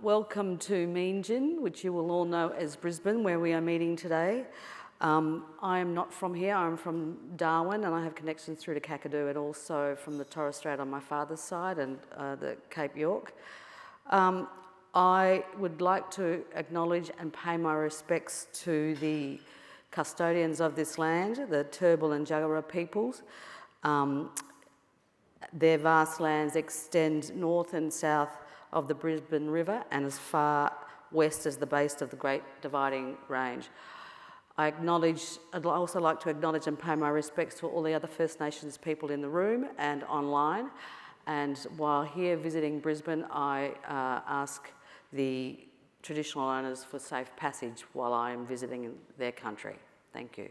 Welcome to Meanjin, which you will all know as Brisbane, where we are meeting today. I am not from here, I'm from Darwin, and I have connections through to Kakadu and also from the Torres Strait on my father's side and the Cape York. I would like to acknowledge and pay my respects to the custodians of this land, the Turrbal and Jagera peoples. Their vast lands extend north and south of the Brisbane River and as far west as the base of the Great Dividing Range. I'd also like to acknowledge and pay my respects to all the other First Nations people in the room and online. And while here visiting Brisbane, I ask the traditional owners for safe passage while I am visiting their country. Thank you.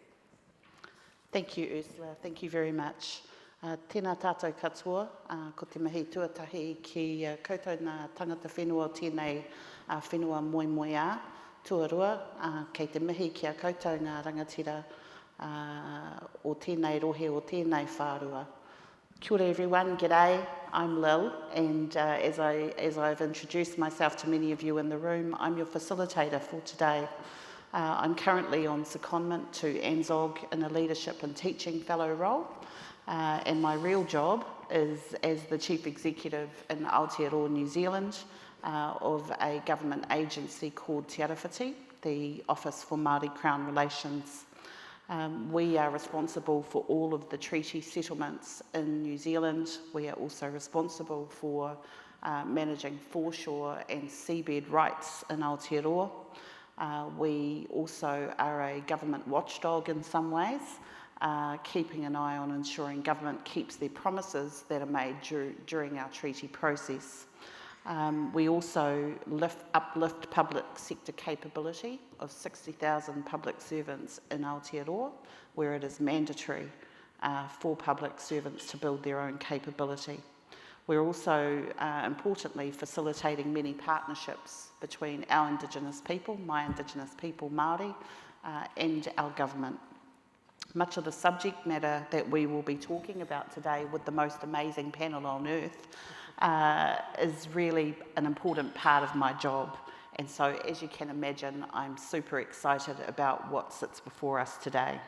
Thank you, Ursula. Thank you very much. Tēnā tātou katoa, ko te mahi tuatahi ki koutou ngā tangata whenua o tēnei whenua moemoeā, tuarua, kei te mihi ki a koutou ngā rangatira o tēnei rohe o tēnei whārua. Kia ora everyone, g'day, I'm Lil, and as I've introduced myself to many of you in the room, I'm your facilitator for today. I'm currently on secondment to NZOG in a leadership and teaching fellow role. And my real job is as the Chief Executive in Aotearoa, New Zealand, of a government agency called Te Arawhiti, the Office for Māori Crown Relations. We are responsible for all of the treaty settlements in New Zealand. We are also responsible for managing foreshore and seabed rights in Aotearoa. We also are a government watchdog in some ways, keeping an eye on ensuring government keeps their promises that are made during our treaty process. We also uplift public sector capability of 60,000 public servants in Aotearoa, where it is mandatory for public servants to build their own capability. We're also, importantly, facilitating many partnerships between our Indigenous people, my Indigenous people, Māori, and our government. Much of the subject matter that we will be talking about today with the most amazing panel on earth is really an important part of my job. And so, as you can imagine, I'm super excited about what sits before us today.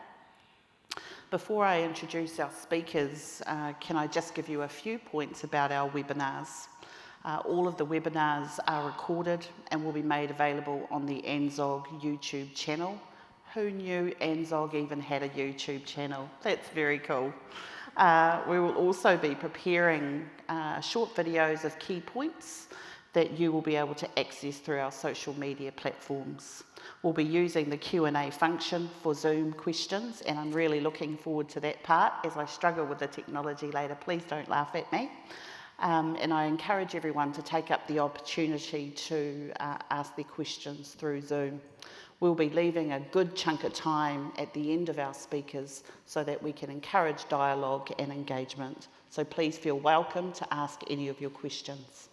Before I introduce our speakers, can I just give you a few points about our webinars? All of the webinars are recorded and will be made available on the NZOG YouTube channel. Who knew NZOG even had a YouTube channel? That's very cool. We will also be preparing short videos of key points that you will be able to access through our social media platforms. We'll be using the Q&A function for Zoom questions, and I'm really looking forward to that part. As I struggle with the technology later, please don't laugh at me. And I encourage everyone to take up the opportunity to ask their questions through Zoom. We'll be leaving a good chunk of time at the end of our speakers so that we can encourage dialogue and engagement. So please feel welcome to ask any of your questions.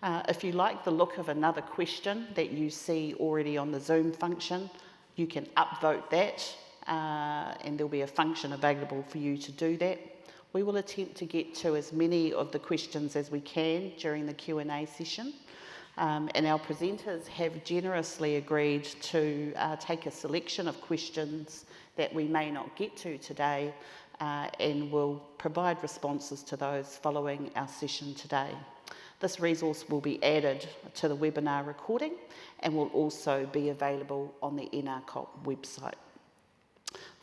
If you like the look of another question that you see already on the Zoom function, you can upvote that and there'll be a function available for you to do that. We will attempt to get to as many of the questions as we can during the Q&A session. And our presenters have generously agreed to take a selection of questions that we may not get to today and will provide responses to those following our session today. This resource will be added to the webinar recording and will also be available on the NRCoP website.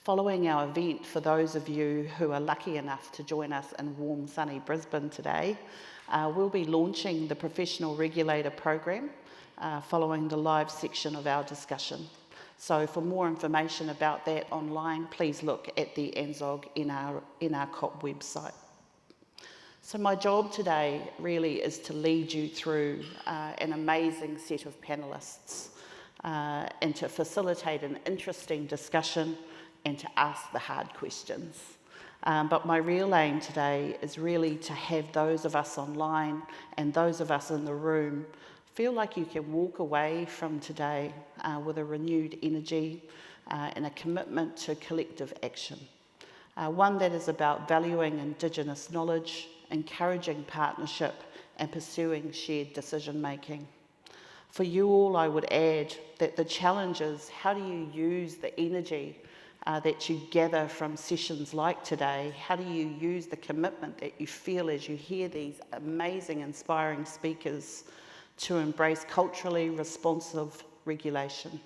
Following our event, for those of you who are lucky enough to join us in warm, sunny Brisbane today, we'll be launching the Professional Regulator Program following the live section of our discussion. So for more information about that online, please look at the NZOG NRCoP website. So my job today really is to lead you through an amazing set of panellists and to facilitate an interesting discussion and to ask the hard questions. But my real aim today is really to have those of us online and those of us in the room feel like you can walk away from today with a renewed energy and a commitment to collective action. One that is about valuing Indigenous knowledge, encouraging partnership and pursuing shared decision making. For you all, I would add that the challenge is, how do you use the energy that you gather from sessions like today? How do you use the commitment that you feel as you hear these amazing, inspiring speakers to embrace culturally responsive regulation?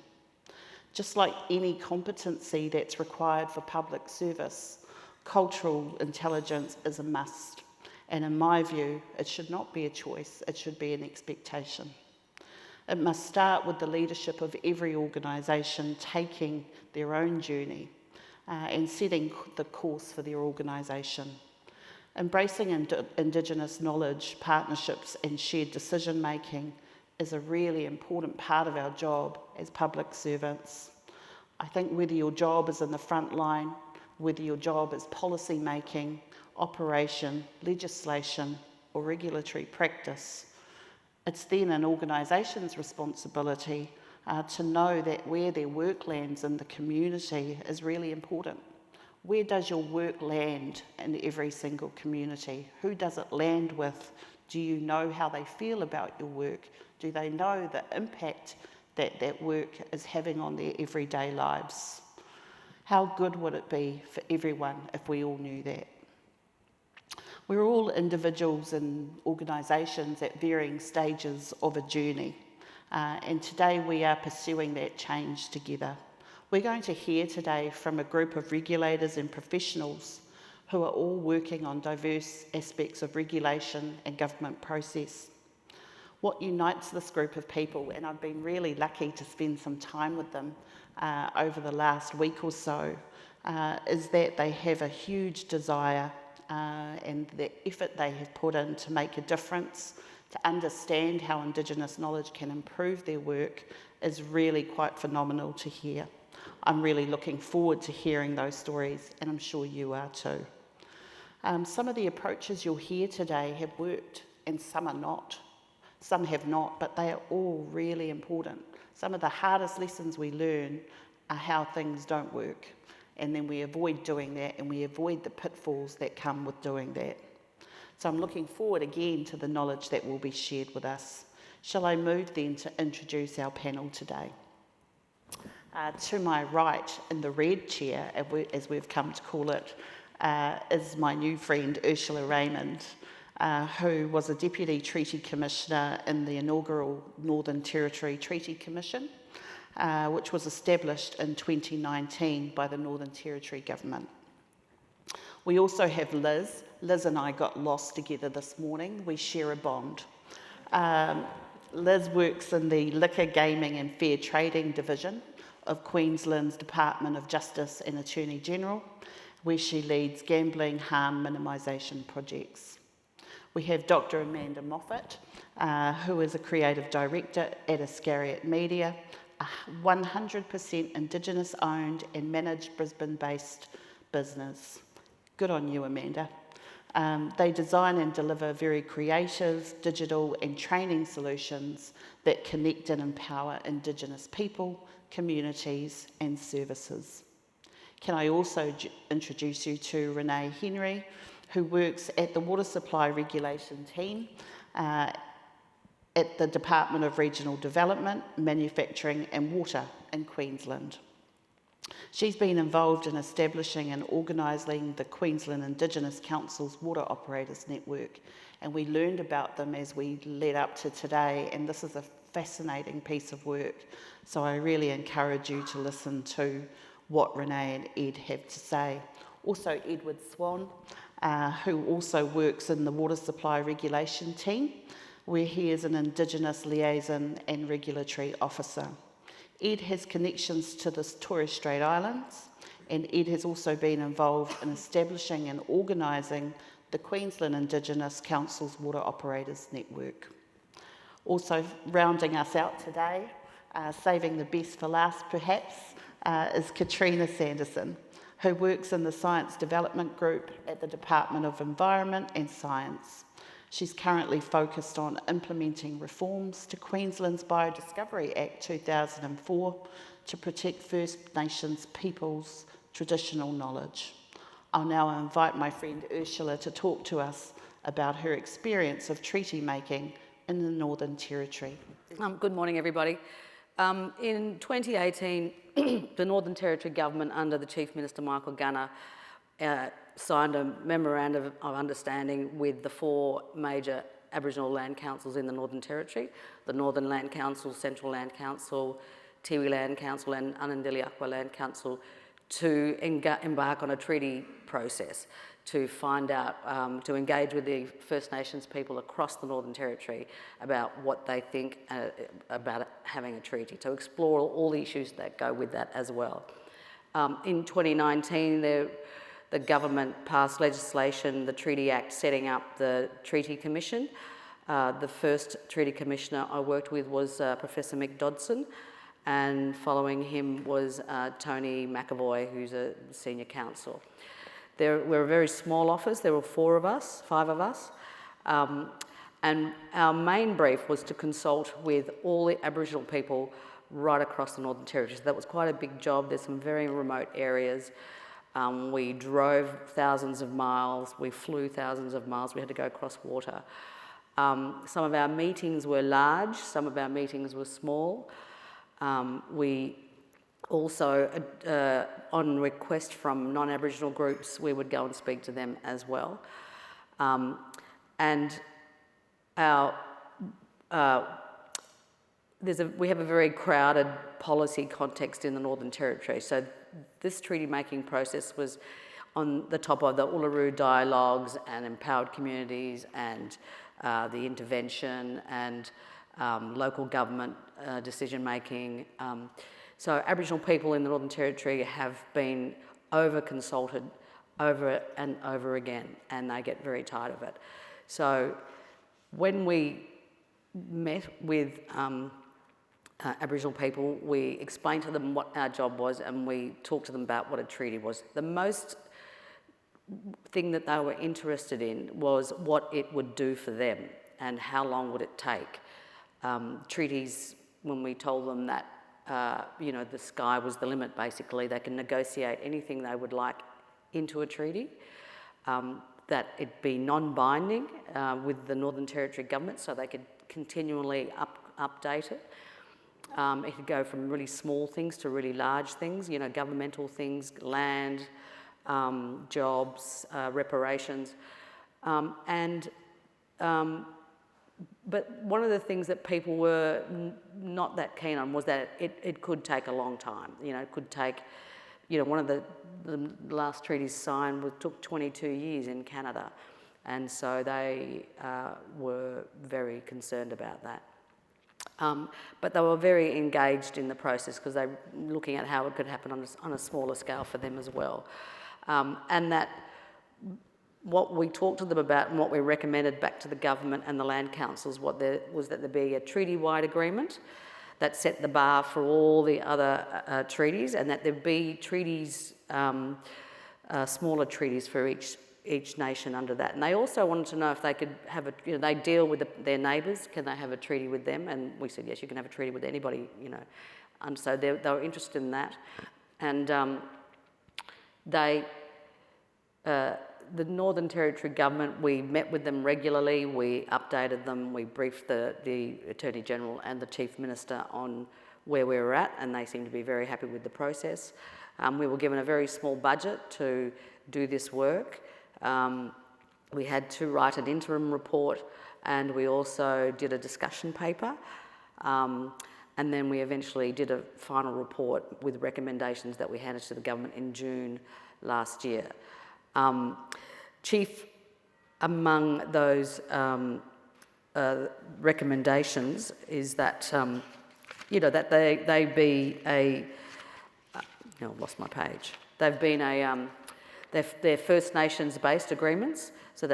Just like any competency that's required for public service, cultural intelligence is a must. And in my view, it should not be a choice, it should be an expectation. It must start with the leadership of every organisation taking their own journey and setting the course for their organisation. Embracing Indigenous knowledge, partnerships and shared decision making is a really important part of our job as public servants. I think whether your job is in the front line, whether your job is policy making, operation, legislation or regulatory practice, it's then an organisation's responsibility to know that where their work lands in the community is really important. Where does your work land in every single community? Who does it land with? Do you know how they feel about your work? Do they know the impact that that work is having on their everyday lives? How good would it be for everyone if we all knew that? We're all individuals and organisations at varying stages of a journey, and today we are pursuing that change together. We're going to hear today from a group of regulators and professionals who are all working on diverse aspects of regulation and government process. What unites this group of people, and I've been really lucky to spend some time with them over the last week or so, is that they have a huge desire and the effort they have put in to make a difference, to understand how Indigenous knowledge can improve their work, is really quite phenomenal to hear. I'm really looking forward to hearing those stories, and I'm sure you are too. Some of the approaches you'll hear today have worked and some are not. Some have not, but they are all really important. Some of the hardest lessons we learn are how things don't work, and then we avoid doing that and we avoid the pitfalls that come with doing that. So I'm looking forward again to the knowledge that will be shared with us. Shall I move then to introduce our panel today? To my right, in the red chair, as we've come to call it, is my new friend Ursula Raymond, who was a Deputy Treaty Commissioner in the inaugural Northern Territory Treaty Commission, which was established in 2019 by the Northern Territory Government. We also have Liz. Liz and I got lost together this morning. We share a bond. Liz works in the Liquor, Gaming and Fair Trading Division of Queensland's Department of Justice and Attorney General, where she leads gambling harm minimisation projects. We have Dr. Amanda Moffat, who is a Creative Director at Iscariot Media, a 100% Indigenous owned and managed Brisbane-based business. Good on you, Amanda. They design and deliver very creative, digital and training solutions that connect and empower Indigenous people, communities and services. Can I also introduce you to Renee Henry, who works at the Water Supply Regulation team at the Department of Regional Development, Manufacturing and Water in Queensland. She's been involved in establishing and organising the Queensland Indigenous Council's Water Operators Network, and we learned about them as we led up to today, and this is a fascinating piece of work. So I really encourage you to listen to what Renee and Ed have to say. Also Edward Swan, who also works in the Water Supply Regulation team, where he is an Indigenous liaison and regulatory officer. Ed has connections to the Torres Strait Islands, and Ed has also been involved in establishing and organising the Queensland Indigenous Council's Water Operators Network. Also rounding us out today, saving the best for last perhaps, is Katrina Sanderson, who works in the Science Development Group at the Department of Environment and Science. She's currently focused on implementing reforms to Queensland's Biodiscovery Act 2004 to protect First Nations people's traditional knowledge. I'll now invite my friend Ursula to talk to us about her experience of treaty making in the Northern Territory. Good morning, everybody. In 2018, the Northern Territory Government, under the Chief Minister Michael Gunner, signed a memorandum of understanding with the 4 major Aboriginal land councils in the Northern Territory: the Northern Land Council, Central Land Council, Tiwi Land Council and Unandilyakwa Land Council, to embark on a treaty process to find out, to engage with the First Nations people across the Northern Territory about what they think about having a treaty, to explore all the issues that go with that as well. In 2019, the government passed legislation, the Treaty Act, setting up the Treaty Commission. The first Treaty Commissioner I worked with was Professor Mick Dodson, and following him was Tony McAvoy, who's a senior counsel. We're a very small office. There were 5 of us, and our main brief was to consult with all the Aboriginal people right across the Northern Territory. So that was quite a big job. There's some very remote areas. We drove thousands of miles. We flew thousands of miles. We had to go across water. Some of our meetings were large. Some of our meetings were small. We also, on request from non-Aboriginal groups, we would go and speak to them as well. And we have a very crowded policy context in the Northern Territory. So this treaty-making process was on the top of the Uluru dialogues and empowered communities and the intervention and local government decision-making. So Aboriginal people in the Northern Territory have been over-consulted over and over again, and they get very tired of it. So when we met with Aboriginal people, we explained to them what our job was, and we talked to them about what a treaty was. The most thing that they were interested in was what it would do for them and how long would it take. Treaties, when we told them that the sky was the limit, basically, they can negotiate anything they would like into a treaty, that it be non-binding with the Northern Territory Government, so they could continually update it. It could go from really small things to really large things, governmental things, land, jobs, reparations. But one of the things that people were not that keen on was that it could take a long time. It could take, one of the last treaties signed took 22 years in Canada. And so they were very concerned about that. But they were very engaged in the process because they were looking at how it could happen on a smaller scale for them as well. And that what we talked to them about and what we recommended back to the government and the land councils was that there be a treaty-wide agreement that set the bar for all the other treaties, and that there be treaties, smaller treaties for each nation under that. And they also wanted to know if they could have they deal with their neighbours, can they have a treaty with them? And we said, yes, you can have a treaty with anybody, And so they were interested in that. And the Northern Territory Government, we met with them regularly, we updated them, we briefed the Attorney General and the Chief Minister on where we were at, and they seemed to be very happy with the process. We were given a very small budget to do this work. We had to write an interim report, and we also did a discussion paper. And then we eventually did a final report with recommendations that we handed to the government in June last year. Chief among those recommendations is that, that they be a, I've lost my page. They've been they're First Nations based agreements, so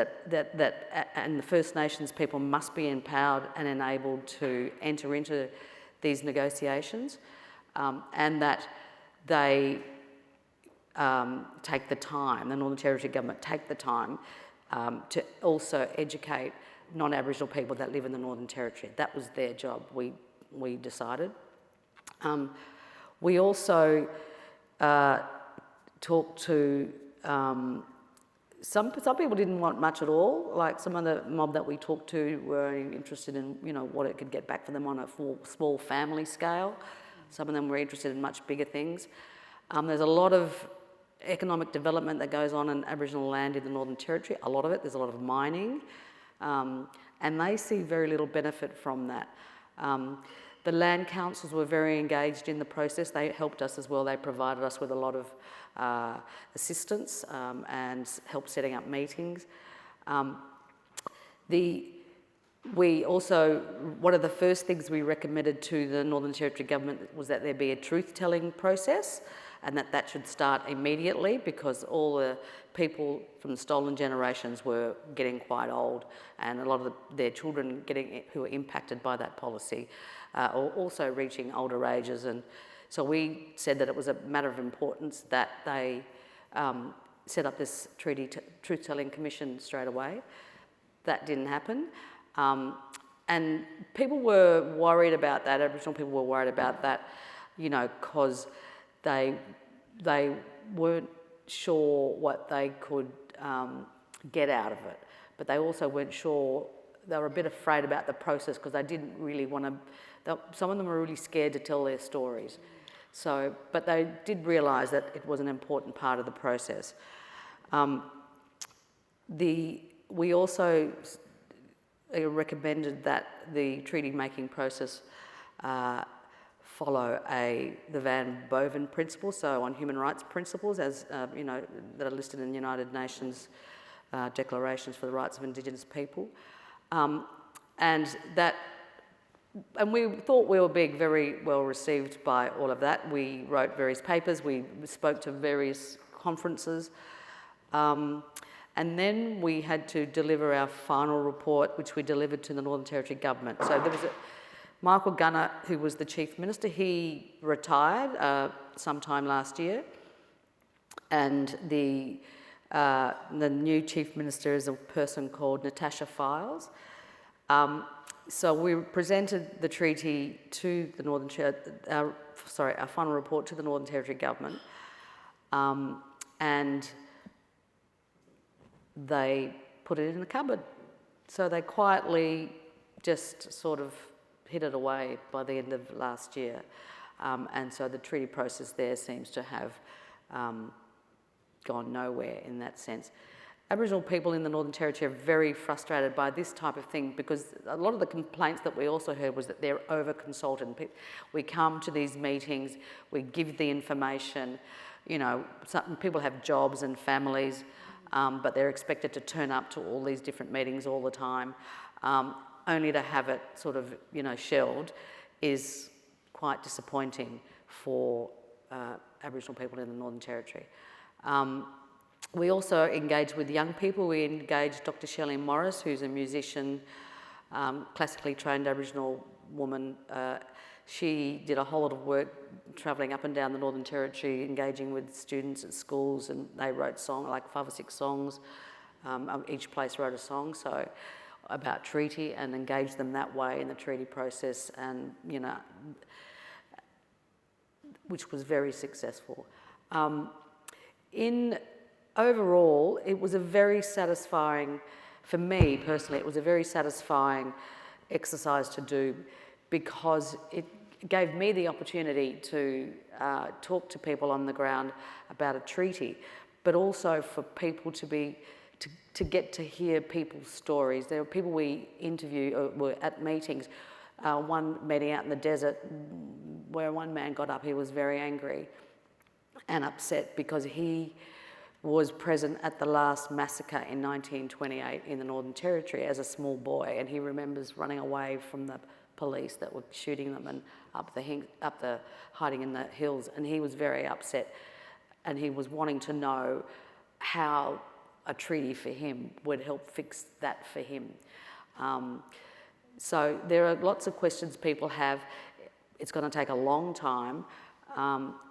and the First Nations people must be empowered and enabled to enter into these negotiations, and that they take the time, the Northern Territory Government take the time to also educate non-Aboriginal people that live in the Northern Territory. That was their job, we decided. We also talked to some people didn't want much at all. Like some of the mob that we talked to were interested in, you know, what it could get back for them on a small family scale. Some of them were interested in much bigger things. There's a lot of economic development that goes on in Aboriginal land in the Northern Territory. A lot of it, there's a lot of mining, and they see very little benefit from that. The land councils were very engaged in the process. They helped us as well. They provided us with a lot of assistance and help setting up meetings. We also, one of the first things we recommended to the Northern Territory government was that there be a truth-telling process, and that should start immediately, because all the people from the stolen generations were getting quite old, and a lot of their children who were impacted by that policy are also reaching older ages. And so we said that it was a matter of importance that they set up this truth-telling commission straight away. That didn't happen. And people were worried about that, Aboriginal people were worried about that, you know, because they weren't sure what they could get out of it. But they also weren't sure, they were a bit afraid about the process, because they didn't really want to, some of them were really scared to tell their stories. So, but they did realise that it was an important part of the process. We also recommended that the treaty-making process follow the Van Boven principles, so on human rights principles, as you know, that are listed in the United Nations declarations for the rights of Indigenous people, and we thought we were being very well received by all of that. We wrote various papers, we spoke to various conferences, and then we had to deliver our final report, which we delivered to the Northern Territory government. So there was Michael Gunner, who was the Chief Minister. He retired sometime last year, and the new Chief Minister is a person called Natasha Files. So we presented the treaty to the Northern our final report to the Northern Territory government, and they put it in a cupboard. So they quietly just sort of hid it away by the end of last year. And so the treaty process there seems to have gone nowhere in that sense. Aboriginal people in the Northern Territory are very frustrated by this type of thing, because a lot of the complaints that we also heard was that they're over-consulted. We come to these meetings, we give the information, you know, some people have jobs and families, but they're expected to turn up to all these different meetings all the time, only to have it sort of, you know, shelved is quite disappointing for Aboriginal people in the Northern Territory. We also engaged with young people. We engaged Dr. Shelley Morris, who's a musician, classically trained Aboriginal woman. She did a whole lot of work travelling up and down the Northern Territory, engaging with students at schools, and they wrote songs, like 5 or 6 songs. Each place wrote a song, so about treaty, and engaged them that way in the treaty process, and, you know, which was very successful. Overall, it was a very satisfying, for me personally, it was a very satisfying exercise to do, because it gave me the opportunity to talk to people on the ground about a treaty, but also for people to get to hear people's stories. There were people we interviewed, were at meetings. One meeting out in the desert where one man got up, he was very angry and upset because he was present at the last massacre in 1928 in the Northern Territory as a small boy, and he remembers running away from the police that were shooting them and hiding in the hills, and he was very upset, and he was wanting to know how a treaty for him would help fix that for him. So there are lots of questions people have. It's going to take a long time,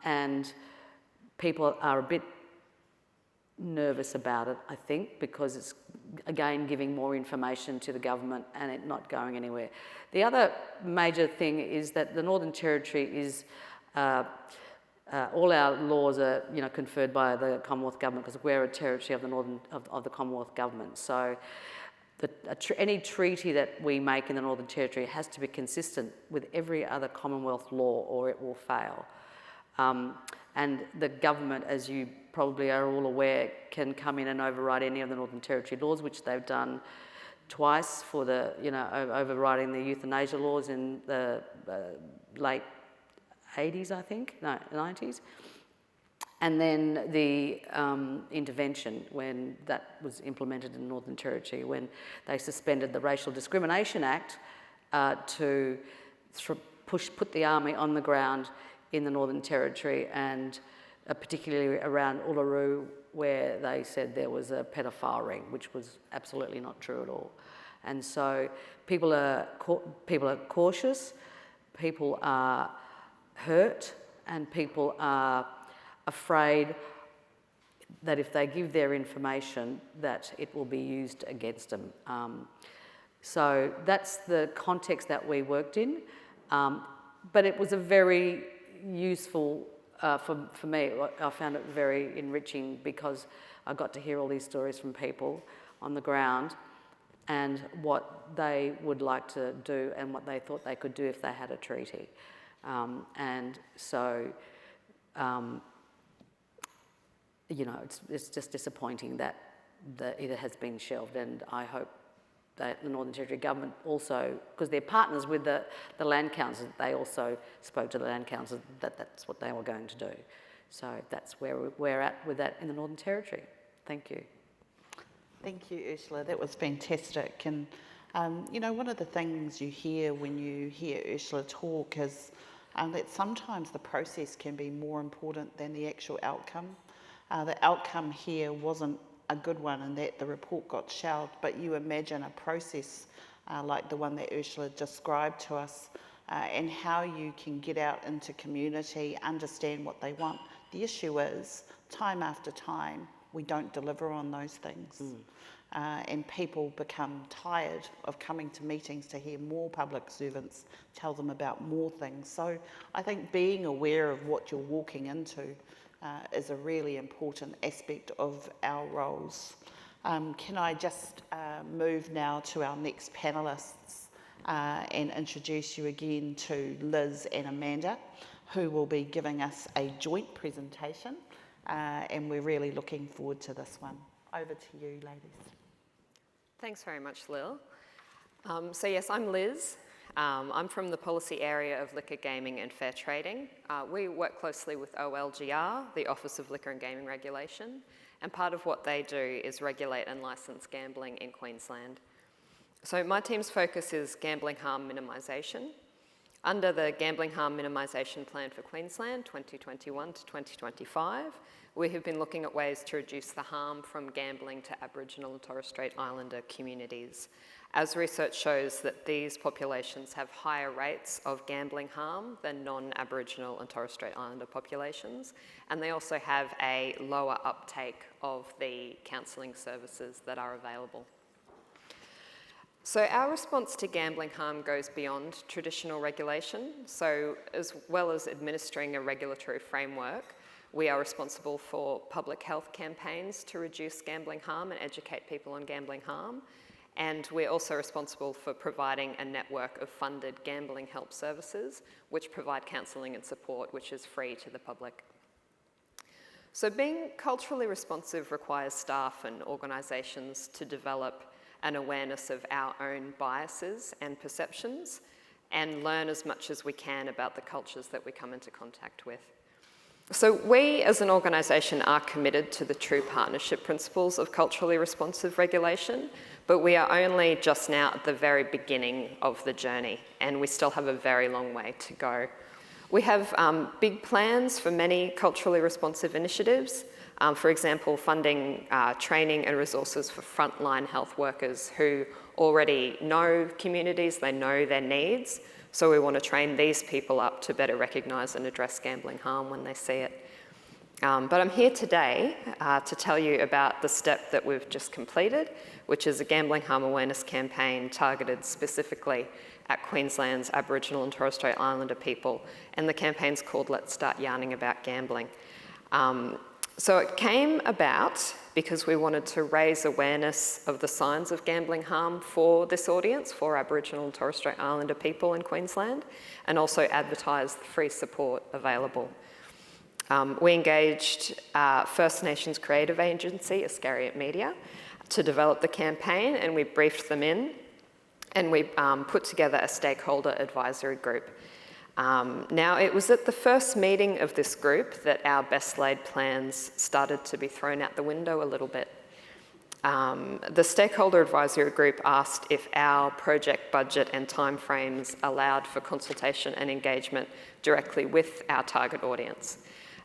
and people are a bit nervous about it, I think, because it's, again, giving more information to the government and it not going anywhere. The other major thing is that the Northern Territory is all our laws are, conferred by the Commonwealth Government because we're a territory of the Commonwealth Government. So any treaty that we make in the Northern Territory has to be consistent with every other Commonwealth law or it will fail. And the government, as you probably are all aware, can come in and override any of the Northern Territory laws, which they've done twice for overriding the euthanasia laws in the late 80s, I think, no, 90s. And then the intervention, when that was implemented in the Northern Territory, when they suspended the Racial Discrimination Act to put the army on the ground in the Northern Territory, and particularly around Uluru, where they said there was a pedophile ring, which was absolutely not true at all. And so people are cautious, people are hurt, and people are afraid that if they give their information, that it will be used against them. So that's the context that we worked in, but it was a very useful, for me, I found it very enriching because I got to hear all these stories from people on the ground and what they would like to do and what they thought they could do if they had a treaty. And so, it's just disappointing that it has been shelved, and I hope that the Northern Territory Government also, because they're partners with the Land Council, they also spoke to the Land Council that that's what they were going to do. So that's where we're at with that in the Northern Territory. Thank you. Thank you, Ursula. That was fantastic. And, one of the things you hear when you hear Ursula talk is that sometimes the process can be more important than the actual outcome. The outcome here wasn't a good one and that the report got shelved, but you imagine a process like the one that Ursula described to us and how you can get out into community, understand what they want. The issue is, time after time, we don't deliver on those things. And people become tired of coming to meetings to hear more public servants tell them about more things. So I think being aware of what you're walking into is a really important aspect of our roles. Can I just move now to our next panellists and introduce you again to Liz and Amanda, who will be giving us a joint presentation, and we're really looking forward to this one. Over to you, ladies. Thanks very much, Lil. So yes, I'm Liz. I'm from the policy area of liquor, gaming and fair trading. We work closely with OLGR, the Office of Liquor and Gaming Regulation, and part of what they do is regulate and licence gambling in Queensland. So my team's focus is gambling harm minimisation. Under the Gambling Harm Minimisation Plan for Queensland 2021 to 2025, we have been looking at ways to reduce the harm from gambling to Aboriginal and Torres Strait Islander communities, as research shows that these populations have higher rates of gambling harm than non-Aboriginal and Torres Strait Islander populations, and they also have a lower uptake of the counselling services that are available. So our response to gambling harm goes beyond traditional regulation. So as well as administering a regulatory framework, we are responsible for public health campaigns to reduce gambling harm and educate people on gambling harm. And we're also responsible for providing a network of funded gambling help services, which provide counselling and support, which is free to the public. So being culturally responsive requires staff and organisations to develop an awareness of our own biases and perceptions and learn as much as we can about the cultures that we come into contact with. So we as an organisation are committed to the true partnership principles of culturally responsive regulation, but we are only just now at the very beginning of the journey and we still have a very long way to go. We have big plans for many culturally responsive initiatives. For example, funding training and resources for frontline health workers who already know communities, they know their needs. So we want to train these people up to better recognise and address gambling harm when they see it. But I'm here today to tell you about the step that we've just completed, which is a gambling harm awareness campaign targeted specifically at Queensland's Aboriginal and Torres Strait Islander people, and the campaign's called Let's Start Yarning About Gambling. So it came about because we wanted to raise awareness of the signs of gambling harm for this audience, for Aboriginal and Torres Strait Islander people in Queensland, and also advertise the free support available. We engaged First Nations creative agency, Iscariot Media, to develop the campaign, and we briefed them in, and we put together a stakeholder advisory group. Now, it was at the first meeting of this group that our best laid plans started to be thrown out the window a little bit. The stakeholder advisory group asked if our project budget and timeframes allowed for consultation and engagement directly with our target audience.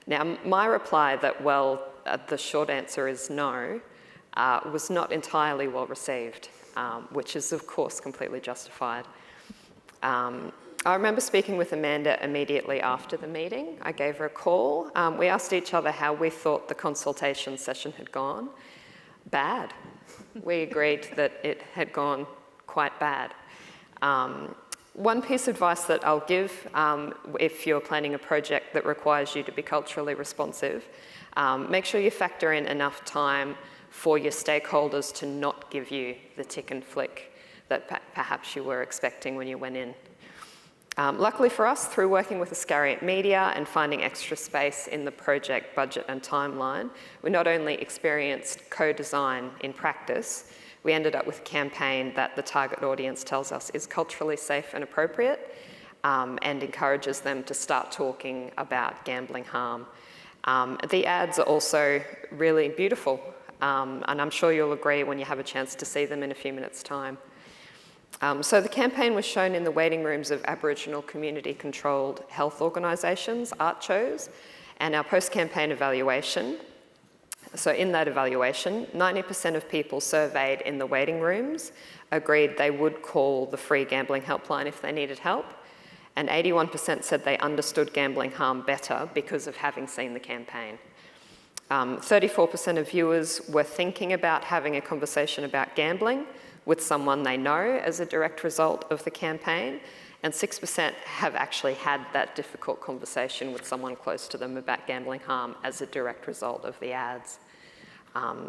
Now, my reply that, well, the short answer is no, was not entirely well received, which is, of course, completely justified. I remember speaking with Amanda immediately after the meeting. I gave her a call. We asked each other how we thought the consultation session had gone. Bad. We agreed that it had gone quite bad. One piece of advice that I'll give if you're planning a project that requires you to be culturally responsive, make sure you factor in enough time for your stakeholders to not give you the tick and flick that perhaps you were expecting when you went in. Luckily for us, through working with Iscariot Media and finding extra space in the project budget and timeline, we not only experienced co-design in practice, we ended up with a campaign that the target audience tells us is culturally safe and appropriate, and encourages them to start talking about gambling harm. The ads are also really beautiful, and I'm sure you'll agree when you have a chance to see them in a few minutes' time. So the campaign was shown in the waiting rooms of Aboriginal community-controlled health organisations, ARCHOs, and our post-campaign evaluation. So in that evaluation, 90% of people surveyed in the waiting rooms agreed they would call the free gambling helpline if they needed help, and 81% said they understood gambling harm better because of having seen the campaign. 34% of viewers were thinking about having a conversation about gambling with someone they know as a direct result of the campaign, and 6% have actually had that difficult conversation with someone close to them about gambling harm as a direct result of the ads.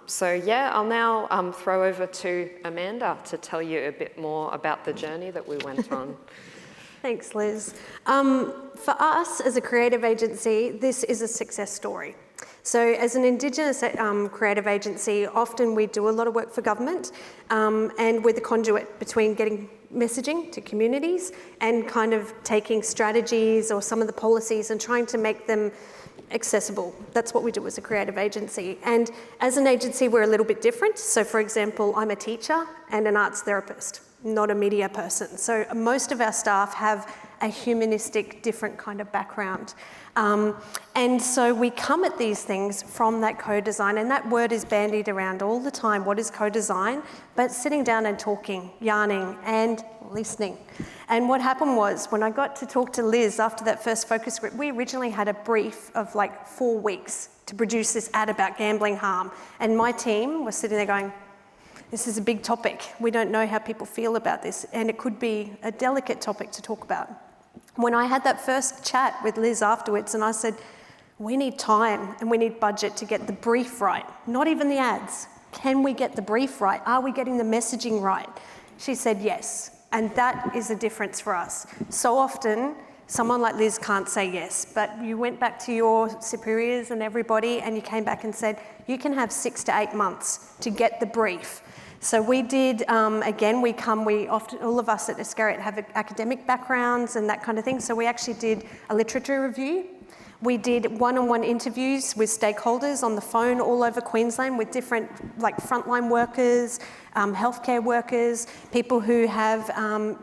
So yeah, I'll now throw over to Amanda to tell you a bit more about the journey that we went on. Thanks, Liz. For us as a creative agency, this is a success story. So as an Indigenous creative agency, often we do a lot of work for government, and we're the conduit between getting messaging to communities and kind of taking strategies or some of the policies and trying to make them accessible. That's what we do as a creative agency. And as an agency, we're a little bit different. So for example, I'm a teacher and an arts therapist, not a media person. So most of our staff have a humanistic, different kind of background. And so we come at these things from that co-design, and that word is bandied around all the time. What is co-design? But sitting down and talking, yarning, and listening. And what happened was, when I got to talk to Liz after that first focus group, we originally had a brief of like 4 weeks to produce this ad about gambling harm. And my team was sitting there going, this is a big topic. We don't know how people feel about this, and it could be a delicate topic to talk about. When I had that first chat with Liz afterwards, and I said, we need time and we need budget to get the brief right, not even the ads. Can we get the brief right? Are we getting the messaging right? She said yes, and that is a difference for us. So often, someone like Liz can't say yes, but you went back to your superiors and everybody, and you came back and said, you can have 6 to 8 months to get the brief. So we did, again, we often, all of us at Iscariot have academic backgrounds and that kind of thing, so we actually did a literature review. We did one-on-one interviews with stakeholders on the phone all over Queensland with different, like frontline workers, healthcare workers, people who have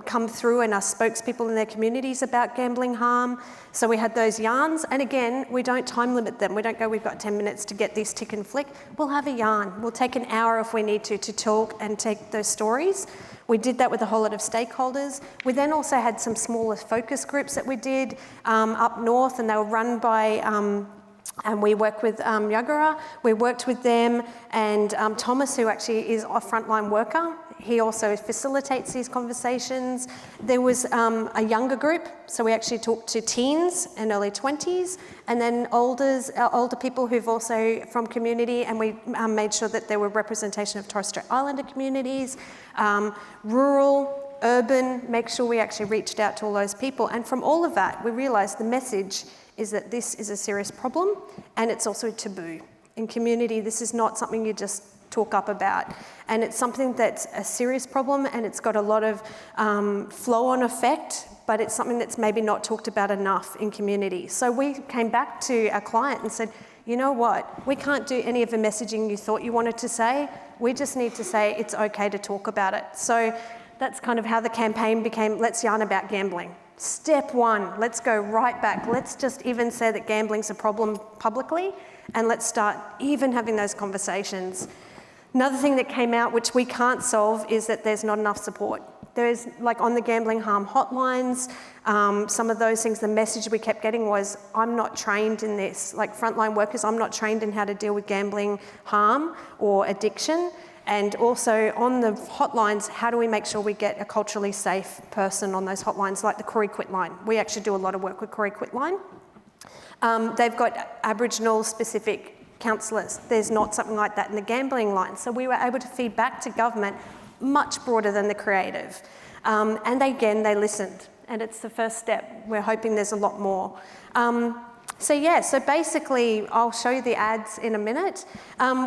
come through and are spokespeople in their communities about gambling harm. So we had those yarns, and again, we don't time limit them. We don't go, we've got 10 minutes to get this tick and flick. We'll have a yarn. We'll take an hour if we need to talk and take those stories. We did that with a whole lot of stakeholders. We then also had some smaller focus groups that we did up north, and they were run by And we work with Yagara, we worked with them, and Thomas, who actually is a frontline worker, he also facilitates these conversations. There was a younger group, so we actually talked to teens and early 20s, and then older people who've also from community, and we made sure that there were representation of Torres Strait Islander communities, rural, urban, make sure we actually reached out to all those people. And from all of that, we realised the message is that this is a serious problem, and it's also taboo. In community, this is not something you just talk up about. And it's something that's a serious problem, and it's got a lot of flow-on effect, but it's something that's maybe not talked about enough in community. So we came back to our client and said, you know what, we can't do any of the messaging you thought you wanted to say. We just need to say it's okay to talk about it. So that's kind of how the campaign became, let's yarn about gambling. Step one, let's go right back. Let's just even say that gambling's a problem publicly, and let's start even having those conversations. Another thing that came out, which we can't solve, is that there's not enough support. There's, like on the gambling harm hotlines, some of those things, the message we kept getting was, I'm not trained in this. Like frontline workers, I'm not trained in how to deal with gambling harm or addiction. And also on the hotlines, how do we make sure we get a culturally safe person on those hotlines, like the Corrie Quit line? We actually do a lot of work with Corrie Quit line. They've got Aboriginal specific counsellors. There's not something like that in the gambling line. So we were able to feed back to government much broader than the creative. And they listened. And it's the first step. We're hoping there's a lot more. So basically, I'll show you the ads in a minute.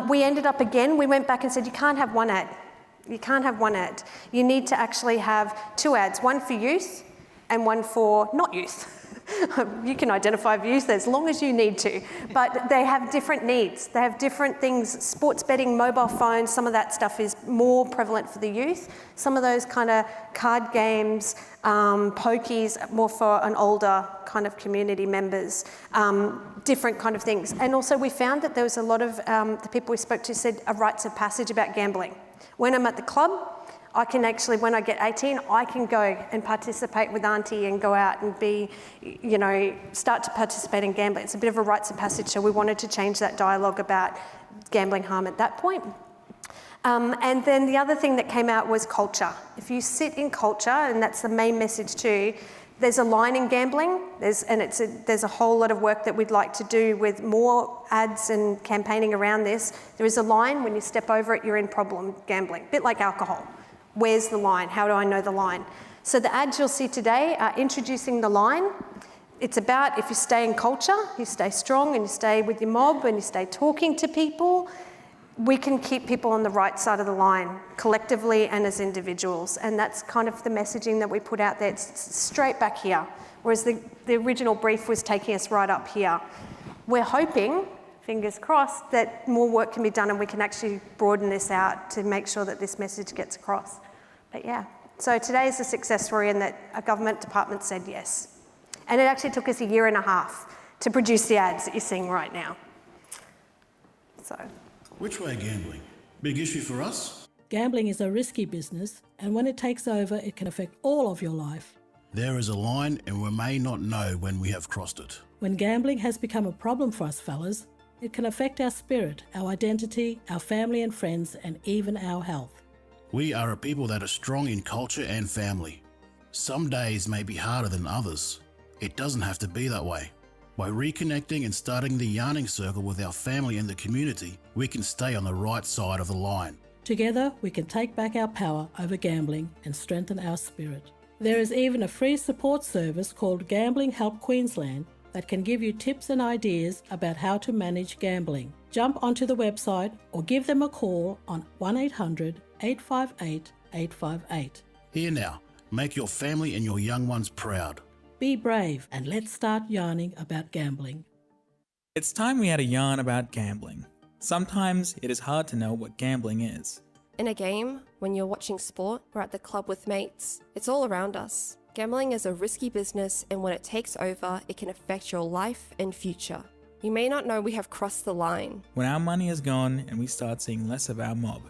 We ended up again, we went back and said, you can't have one ad. You can't have one ad. You need to actually have two ads, one for youth and one for not youth. You can identify youth as long as you need to, but they have different needs. They have different things, sports betting, mobile phones, some of that stuff is more prevalent for the youth. Some of those kind of card games, pokies, more for an older kind of community members, different kind of things. And also we found that there was a lot of, the people we spoke to said a rites of passage about gambling. When I'm at the club, I can actually, when I get 18, I can go and participate with Auntie and go out and be, start to participate in gambling. It's a bit of a rites of passage, so we wanted to change that dialogue about gambling harm at that point. And then the other thing that came out was culture. If you sit in culture, and that's the main message too, there's a line in gambling, there's a whole lot of work that we'd like to do with more ads and campaigning around this. There is a line, when you step over it, you're in problem gambling, a bit like alcohol. Where's the line? How do I know the line? So the ads you'll see today are introducing the line. It's about if you stay in culture, you stay strong and you stay with your mob and you stay talking to people, we can keep people on the right side of the line, collectively and as individuals. And that's kind of the messaging that we put out there. It's straight back here, whereas the original brief was taking us right up here. We're hoping, fingers crossed, that more work can be done and we can actually broaden this out to make sure that this message gets across. But yeah, so today is a success story in that a government department said yes. And it actually took us 1.5 years to produce the ads that you're seeing right now. So. Which way gambling? Big issue for us? Gambling is a risky business, and when it takes over, it can affect all of your life. There is a line and we may not know when we have crossed it. When gambling has become a problem for us fellas, it can affect our spirit, our identity, our family and friends, and even our health. We are a people that are strong in culture and family. Some days may be harder than others. It doesn't have to be that way. By reconnecting and starting the yarning circle with our family and the community, we can stay on the right side of the line. Together, we can take back our power over gambling and strengthen our spirit. There is even a free support service called Gambling Help Queensland that can give you tips and ideas about how to manage gambling. Jump onto the website or give them a call on 1800 858 858. Here now, make your family and your young ones proud. Be brave and let's start yarning about gambling. It's time we had a yarn about gambling. Sometimes it is hard to know what gambling is. In a game, when you're watching sport or at the club with mates, it's all around us. Gambling is a risky business, and when it takes over, it can affect your life and future. You may not know we have crossed the line. When our money is gone and we start seeing less of our mob,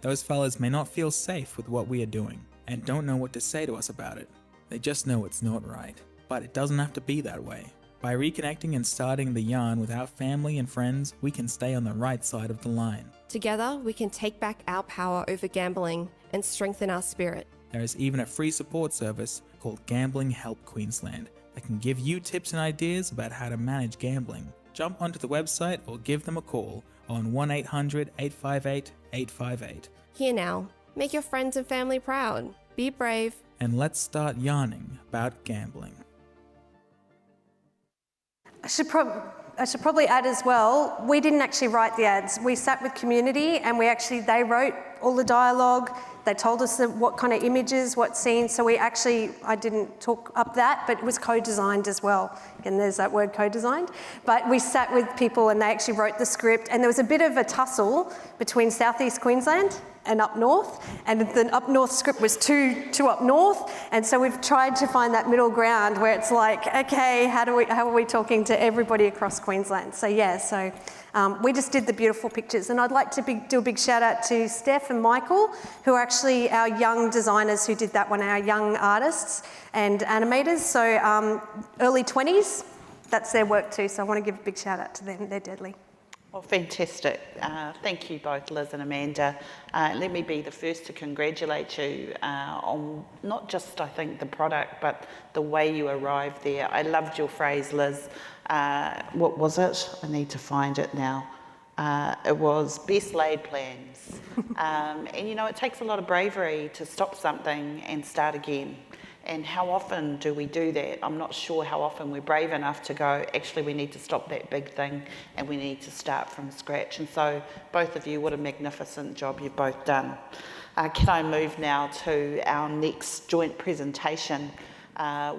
those fellas may not feel safe with what we are doing and don't know what to say to us about it. They just know it's not right. But it doesn't have to be that way. By reconnecting and starting the yarn with our family and friends, we can stay on the right side of the line. Together, we can take back our power over gambling and strengthen our spirit. There is even a free support service called Gambling Help Queensland that can give you tips and ideas about how to manage gambling. Jump onto the website or give them a call on 1800 858 858. Here now, make your friends and family proud. Be brave. And let's start yarning about gambling. I should probably add as well, we didn't actually write the ads. We sat with community and they wrote all the dialogue. They told us what kind of images, what scenes. So I didn't talk up that, but it was co-designed as well. Again, there's that word co-designed. But we sat with people and they actually wrote the script. And there was a bit of a tussle between Southeast Queensland and up north, and the up north script was too up north, and so we've tried to find that middle ground where it's like, okay, how are we talking to everybody across Queensland? So we just did the beautiful pictures, and I'd like to do a big shout out to Steph and Michael, who are actually our young designers who did that one, our young artists and animators, so early 20s, that's their work too, so I want to give a big shout out to them, they're deadly. Well, fantastic. Thank you both, Liz and Amanda. Let me be the first to congratulate you on not just, I think, the product, but the way you arrived there. I loved your phrase, Liz. What was it? I need to find it now. It was best laid plans. And it takes a lot of bravery to stop something and start again. And how often do we do that? I'm not sure how often we're brave enough to go, actually we need to stop that big thing and we need to start from scratch. And so both of you, what a magnificent job you've both done. Can I move now to our next joint presentation,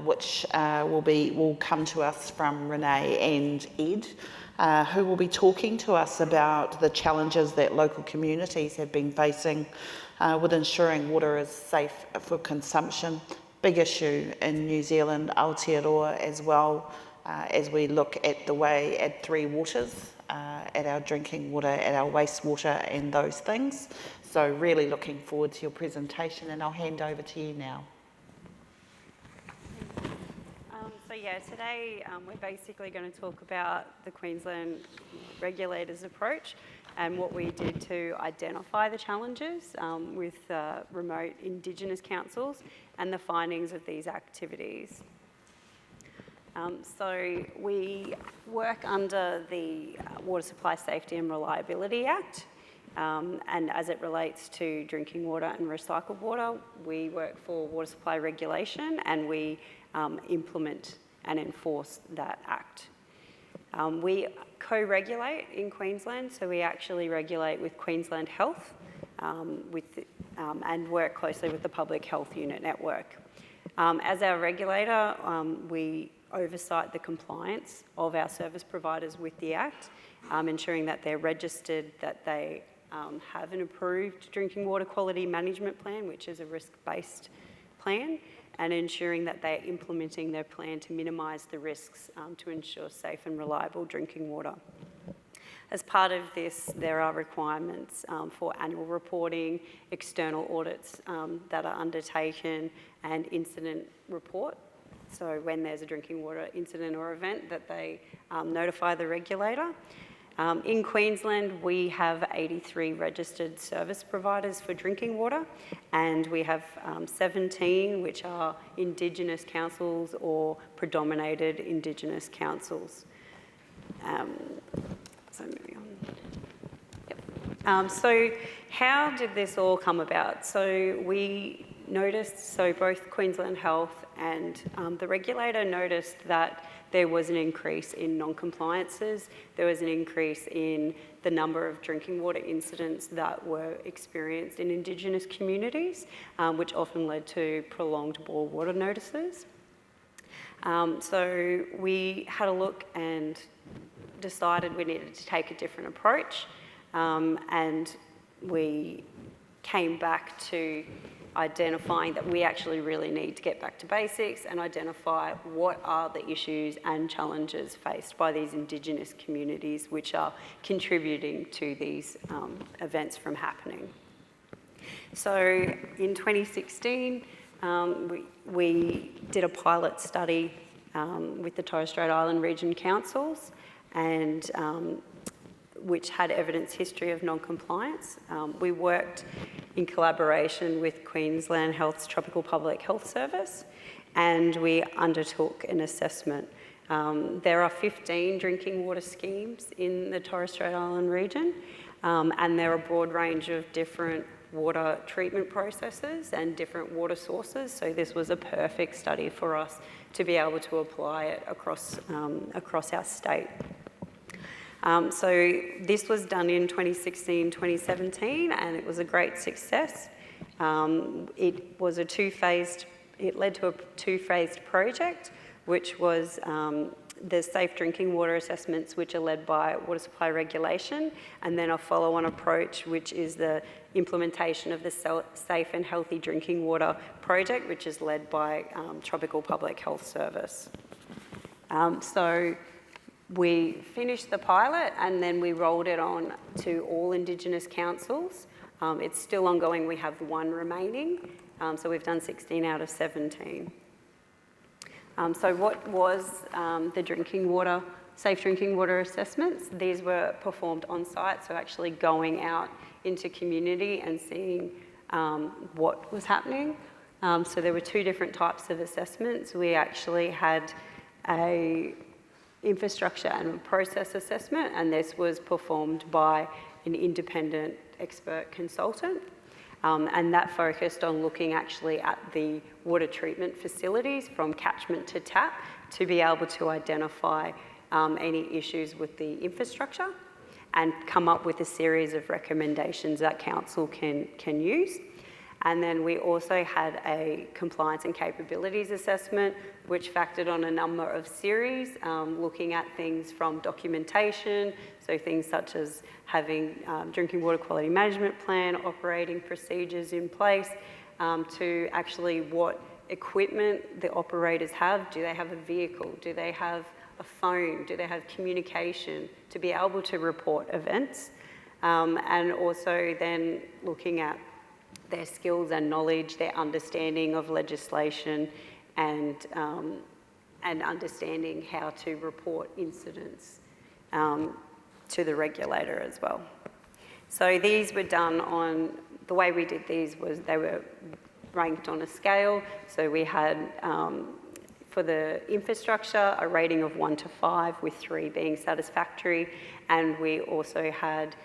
which will come to us from Renee and Ed, who will be talking to us about the challenges that local communities have been facing with ensuring water is safe for consumption. Big issue in New Zealand, Aotearoa as well, as we look at the way at three waters, at our drinking water, at our wastewater and those things. So really looking forward to your presentation, and I'll hand over to you now. Today we're basically going to talk about the Queensland regulators approach and what we did to identify the challenges with remote Indigenous councils and the findings of these activities. So we work under the Water Supply Safety and Reliability Act, and as it relates to drinking water and recycled water, we work for water supply regulation and we implement and enforce that act. We co-regulate in Queensland, so we actually regulate with Queensland Health and work closely with the Public Health Unit Network. As our regulator, we oversight the compliance of our service providers with the Act, ensuring that they're registered, that they have an approved drinking water quality management plan, which is a risk-based plan, and ensuring that they're implementing their plan to minimise the risks to ensure safe and reliable drinking water. As part of this, there are requirements for annual reporting, external audits that are undertaken, and incident report. So when there's a drinking water incident or event, that they notify the regulator. In Queensland, we have 83 registered service providers for drinking water, and we have 17 which are Indigenous councils or predominated Indigenous councils. So moving on. Yep. So how did this all come about? So we noticed, both Queensland Health and the regulator noticed that there was an increase in non-compliances, there was an increase in the number of drinking water incidents that were experienced in Indigenous communities, which often led to prolonged bore water notices. So we had a look and decided we needed to take a different approach, and we came back to identifying that we actually really need to get back to basics and identify what are the issues and challenges faced by these Indigenous communities which are contributing to these events from happening. So in 2016, we did a pilot study with the Torres Strait Island Region Councils, and which had evidence history of non-compliance. We worked in collaboration with Queensland Health's Tropical Public Health Service, and we undertook an assessment. There are 15 drinking water schemes in the Torres Strait Island region, and there are a broad range of different water treatment processes and different water sources. So this was a perfect study for us to be able to apply it across our state. So this was done in 2016, 2017, and it was a great success. It led to a two-phased project, which was the safe drinking water assessments, which are led by water supply regulation, and then a follow-on approach, which is the implementation of the safe and healthy drinking water project, which is led by Tropical Public Health Service. So we finished the pilot, and then we rolled it on to all Indigenous councils. It's still ongoing. We have one remaining. So we've done 16 out of 17. So what was the safe drinking water assessments? These were performed on site, so actually going out into community and seeing what was happening. So there were two different types of assessments. We actually had a infrastructure and process assessment, and this was performed by an independent expert consultant. And that focused on looking actually at the water treatment facilities from catchment to tap to be able to identify any issues with the infrastructure and come up with a series of recommendations that council can use. And then we also had a compliance and capabilities assessment, which factored on a number of series, looking at things from documentation, so things such as having drinking water quality management plan, operating procedures in place, to actually what equipment the operators have. Do they have a vehicle? Do they have a phone? Do they have communication to be able to report events? And also then looking at their skills and knowledge, their understanding of legislation, and understanding how to report incidents to the regulator as well. So these were done on, the way we did these was they were ranked on a scale. So we had, for the infrastructure, a rating of 1 to 5, with 3 being satisfactory, and we also had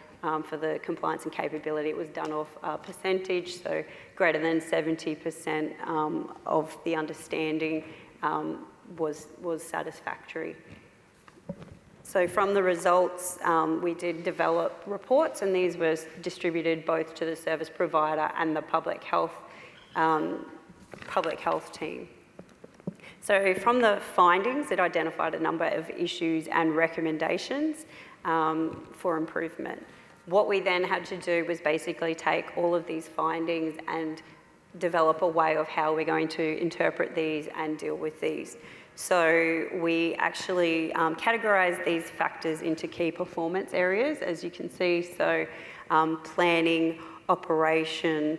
for the compliance and capability, it was done off a percentage, so greater than 70% of the understanding was satisfactory. So from the results, we did develop reports, and these were distributed both to the service provider and the public health team. So from the findings, it identified a number of issues and recommendations for improvement. What we then had to do was basically take all of these findings and develop a way of how we're going to interpret these and deal with these. So we actually categorised these factors into key performance areas, as you can see. So planning, operation,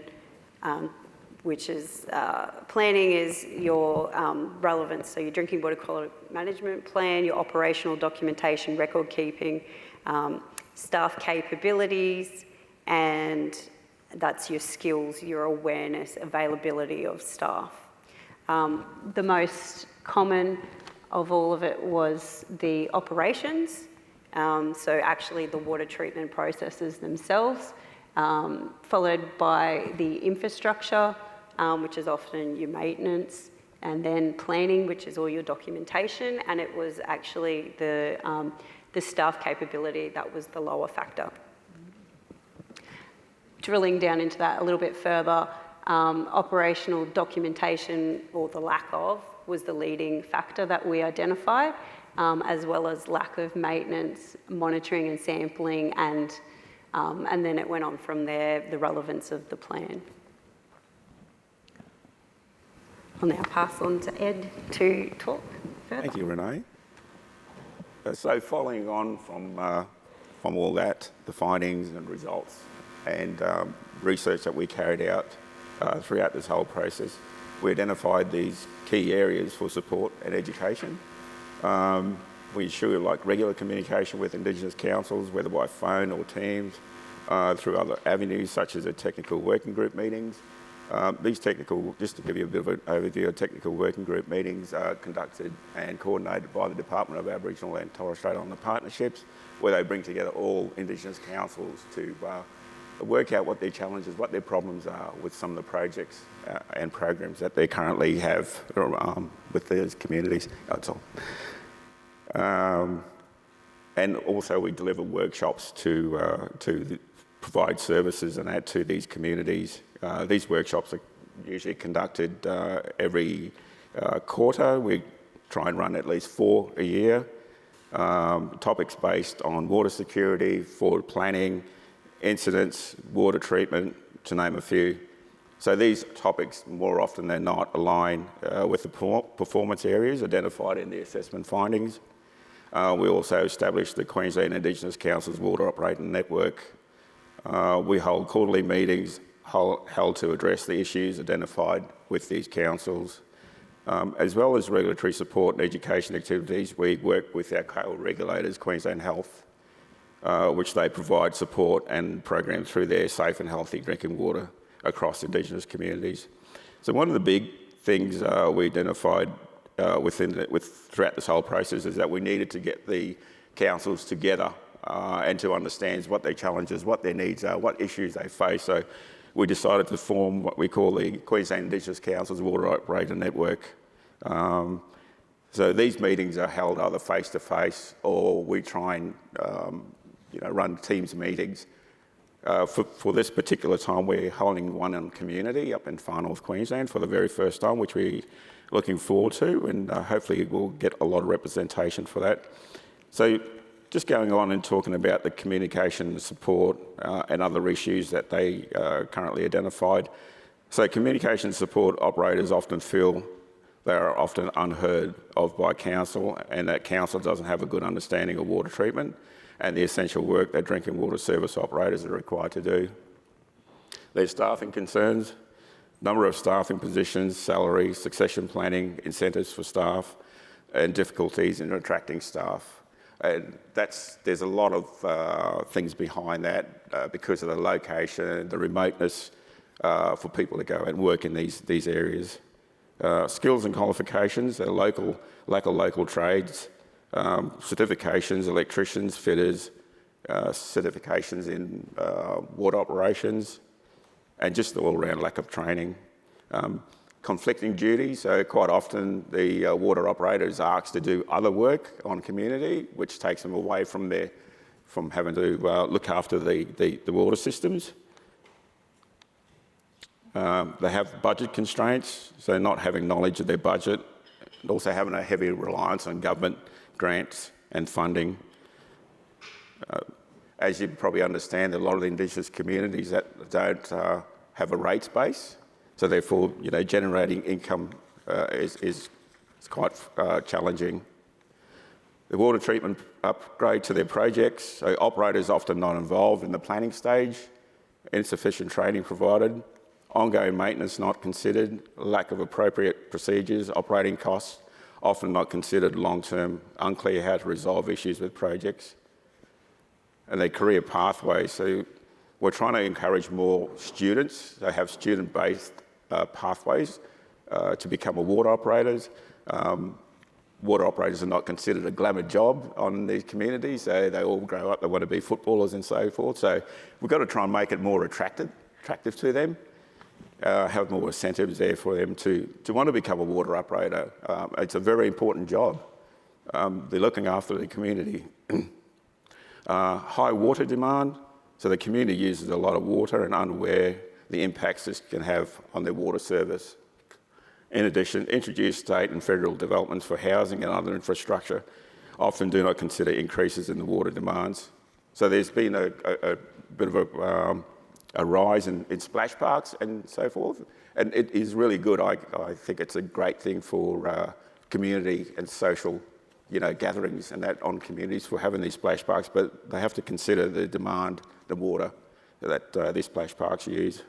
which is, planning is your relevance, so your drinking water quality management plan, your operational documentation, record keeping, staff capabilities, and that's your skills, your awareness, availability of staff. The most common of all of it was the operations, so actually the water treatment processes themselves, followed by the infrastructure, which is often your maintenance, and then planning, which is all your documentation, and it was actually the staff capability that was the lower factor. Drilling down into that a little bit further, operational documentation, or the lack of, was the leading factor that we identified, as well as lack of maintenance, monitoring and sampling, and then it went on from there, the relevance of the plan. I'll now pass on to Ed to talk further. Thank you, Renee. So following on from all that, the findings and results and research that we carried out throughout this whole process, we identified these key areas for support and education. We ensure like regular communication with Indigenous councils, whether by phone or Teams, through other avenues such as the technical working group meetings. These technical, just to give you a bit of an overview, of technical working group meetings are conducted and coordinated by the Department of Aboriginal and Torres Strait Islander Partnerships, where they bring together all Indigenous councils to work out what their challenges, what their problems are with some of the projects and programs that they currently have with those communities. That's all. And also we deliver workshops to provide services and add to these communities. These workshops are usually conducted every quarter. We try and run at least 4 a year. Topics based on water security, forward planning, incidents, water treatment, to name a few. So these topics, more often than not, align with the performance areas identified in the assessment findings. We also established the Queensland Indigenous Council's Water Operating Network. We hold quarterly meetings held to address the issues identified with these councils. As well as regulatory support and education activities, we work with our co-regulators, Queensland Health, which they provide support and programs through their safe and healthy drinking water across Indigenous communities. So one of the big things we identified throughout this whole process is that we needed to get the councils together and to understand what their challenges, what their needs are, what issues they face. So we decided to form what we call the Queensland Indigenous Council's Water Operator Network. So these meetings are held either face-to-face or we try and run Teams meetings. For this particular time, we're holding one in community up in Far North Queensland for the very first time, which we're looking forward to, and hopefully we'll get a lot of representation for that. So just going on and talking about the communication support and other issues that they currently identified. So communication support operators often feel they are often unheard of by council, and that council doesn't have a good understanding of water treatment and the essential work that drinking water service operators are required to do. There's staffing concerns, number of staffing positions, salary, succession planning, incentives for staff, and difficulties in attracting staff. And there's a lot of things behind that because of the location, the remoteness for people to go and work in these areas. Skills and qualifications, lack of local trades, certifications, electricians, fitters, certifications in water operations, and just the all-round lack of training. Conflicting duties, so quite often the water operator is asked to do other work on community, which takes them away from having to look after the water systems. They have budget constraints, so not having knowledge of their budget, and also having a heavy reliance on government grants and funding. As you probably understand, a lot of the Indigenous communities that don't have a rates base, so therefore, generating income is quite challenging. The water treatment upgrade to their projects, so operators often not involved in the planning stage, insufficient training provided, ongoing maintenance not considered, lack of appropriate procedures, operating costs often not considered long-term, unclear how to resolve issues with projects, and their career pathways. So we're trying to encourage more students. They have student-based pathways to become a water operators. Water operators are not considered a glamour job on these communities. So they all grow up, they want to be footballers and so forth. So we've got to try and make it more attractive to them, have more incentives there for them to want to become a water operator. It's a very important job. They're looking after the community. High water demand, so the community uses a lot of water and unaware the impacts this can have on their water service. In addition, introduced state and federal developments for housing and other infrastructure often do not consider increases in the water demands. So there's been a bit of a rise in splash parks and so forth, and it is really good. I think it's a great thing for community and social gatherings and that on communities for having these splash parks, but they have to consider the demand, the water that these splash parks use.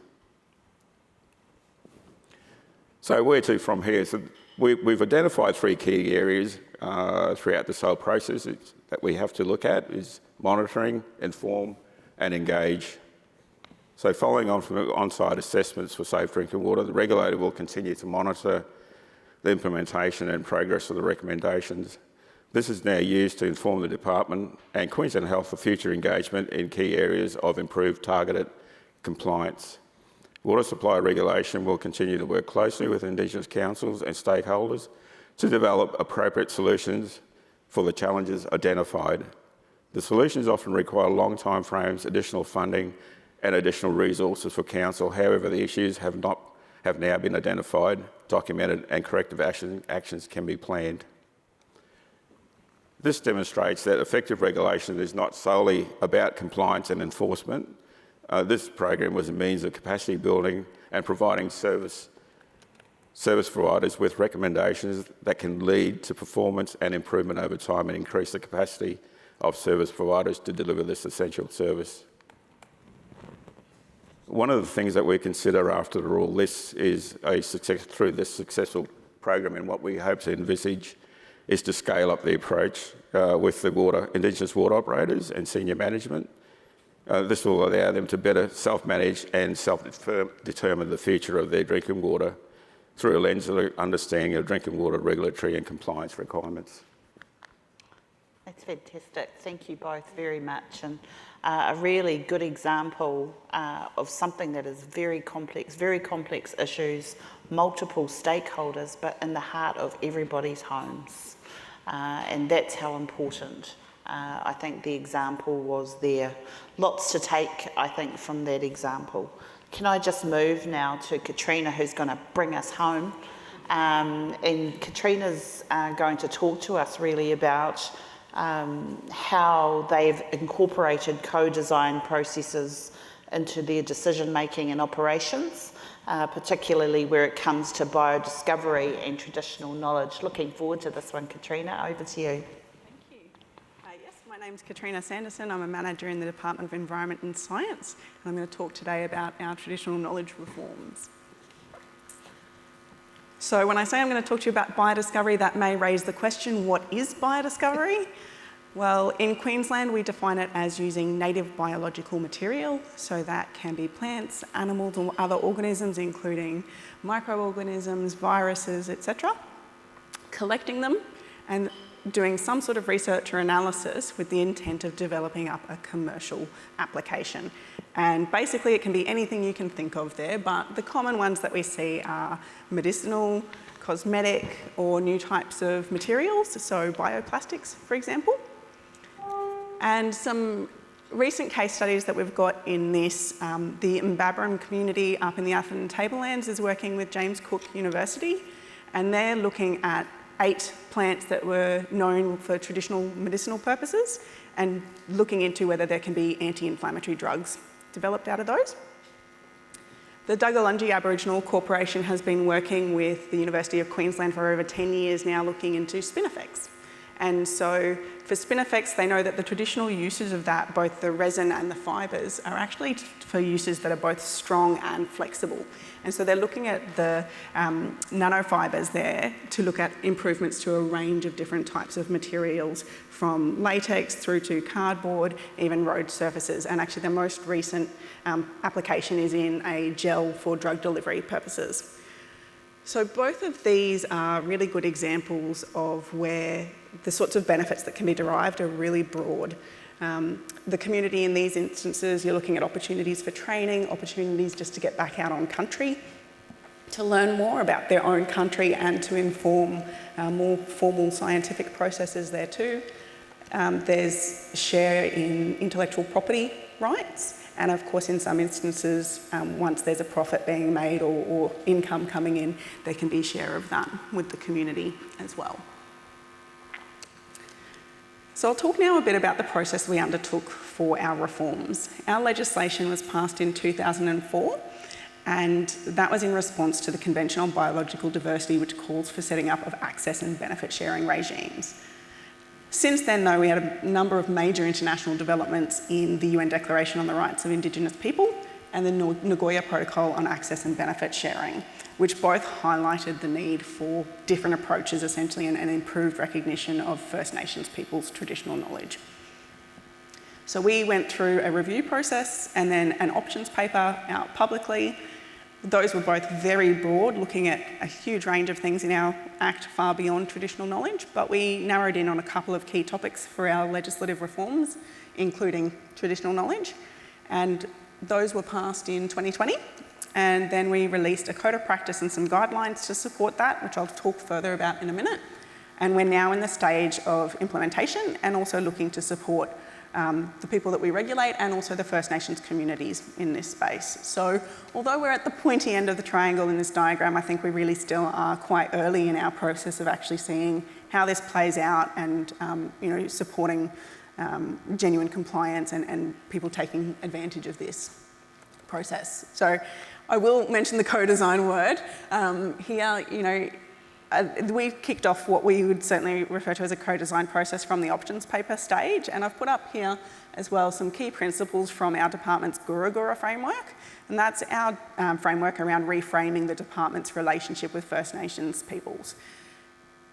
So where to from here? So we've identified 3 key areas throughout this whole process that we have to look at is monitoring, inform and engage. So following on from on-site assessments for safe drinking water, the regulator will continue to monitor the implementation and progress of the recommendations. This is now used to inform the department and Queensland Health for future engagement in key areas of improved targeted compliance. Water supply regulation will continue to work closely with Indigenous councils and stakeholders to develop appropriate solutions for the challenges identified. The solutions often require long time frames, additional funding and additional resources for council. However, the issues have now been identified, documented and corrective actions can be planned. This demonstrates that effective regulation is not solely about compliance and enforcement. This program was a means of capacity building and providing service providers with recommendations that can lead to performance and improvement over time and increase the capacity of service providers to deliver this essential service. One of the things that we consider after all this is through this successful program, and what we hope to envisage is to scale up the approach with the Indigenous water operators and senior management. This will allow them to better self-manage and self-determine the future of their drinking water through a lens of understanding of drinking water regulatory and compliance requirements. That's fantastic. Thank you both very much. And a really good example of something that is very complex issues, multiple stakeholders, but in the heart of everybody's homes. And that's how important I think the example was there. Lots to take, I think, from that example. Can I just move now to Katrina, who's going to bring us home? And Katrina's going to talk to us really about how they've incorporated co-design processes into their decision-making and operations, particularly where it comes to biodiscovery and traditional knowledge. Looking forward to this one, Katrina. Over to you. My name's Katrina Sanderson. I'm a manager in the Department of Environment and Science, and I'm going to talk today about our traditional knowledge reforms. So when I say I'm going to talk to you about biodiscovery, that may raise the question, what is biodiscovery? Well, in Queensland, we define it as using native biological material, so that can be plants, animals, or other organisms, including microorganisms, viruses, etc., collecting them and doing some sort of research or analysis with the intent of developing up a commercial application. And basically it can be anything you can think of there, but the common ones that we see are medicinal, cosmetic, or new types of materials, so bioplastics, for example. And some recent case studies that we've got in this, the Mbabram community up in the Atherton Tablelands is working with James Cook University, and they're looking at 8 plants that were known for traditional medicinal purposes and looking into whether there can be anti-inflammatory drugs developed out of those. The Duggalungi Aboriginal Corporation has been working with the University of Queensland for over 10 years now looking into spinifex. And so for spinifex, they know that the traditional uses of that, both the resin and the fibres, are actually for uses that are both strong and flexible. And so they're looking at the nanofibres there to look at improvements to a range of different types of materials, from latex through to cardboard, even road surfaces. And actually the most recent application is in a gel for drug delivery purposes. So both of these are really good examples of where the sorts of benefits that can be derived are really broad. The community in these instances, you're looking at opportunities for training, opportunities just to get back out on country, to learn more about their own country and to inform more formal scientific processes there too. There's share in intellectual property rights. And of course, in some instances, once there's a profit being made or income coming in, there can be share of that with the community as well. So I'll talk now a bit about the process we undertook for our reforms. Our legislation was passed in 2004, and that was in response to the Convention on Biological Diversity, which calls for setting up of access and benefit sharing regimes. Since then, though, we had a number of major international developments in the UN Declaration on the Rights of Indigenous People and the Nagoya Protocol on Access and Benefit Sharing, which both highlighted the need for different approaches essentially and improved recognition of First Nations people's traditional knowledge. So we went through a review process and then an options paper out publicly. Those were both very broad, looking at a huge range of things in our Act far beyond traditional knowledge, but we narrowed in on a couple of key topics for our legislative reforms, including traditional knowledge, and those were passed in 2020. And then we released a code of practice and some guidelines to support that, which I'll talk further about in a minute. And we're now in the stage of implementation and also looking to support the people that we regulate and also the First Nations communities in this space. So although we're at the pointy end of the triangle in this diagram, I think we really still are quite early in our process of actually seeing how this plays out and supporting genuine compliance and people taking advantage of this process. So I will mention the co-design word. We kicked off what we would certainly refer to as a co-design process from the options paper stage, and I've put up here as well some key principles from our department's Gura framework, and that's our framework around reframing the department's relationship with First Nations peoples.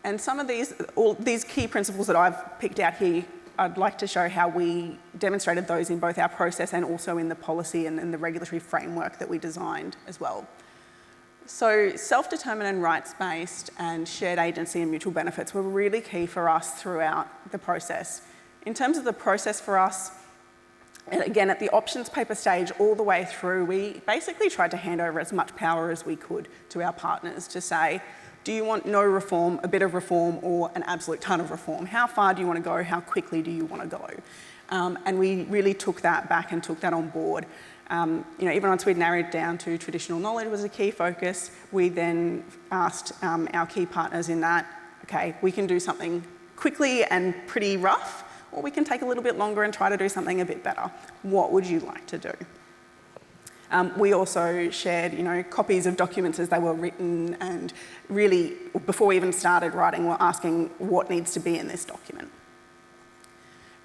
And some of all these key principles that I've picked out here, I'd like to show how we demonstrated those in both our process and also in the policy and the regulatory framework that we designed as well. So self-determined and rights-based and shared agency and mutual benefits were really key for us throughout the process. In terms of the process for us, and again, at the options paper stage all the way through, we basically tried to hand over as much power as we could to our partners to say, do you want no reform, a bit of reform, or an absolute ton of reform? How far do you want to go? How quickly do you want to go? And we really took that back and took that on board. Even once we'd narrowed down to traditional knowledge was a key focus, we then asked our key partners in that, okay, we can do something quickly and pretty rough, or we can take a little bit longer and try to do something a bit better. What would you like to do? We also shared, copies of documents as they were written, and really, before we even started writing, we're asking what needs to be in this document.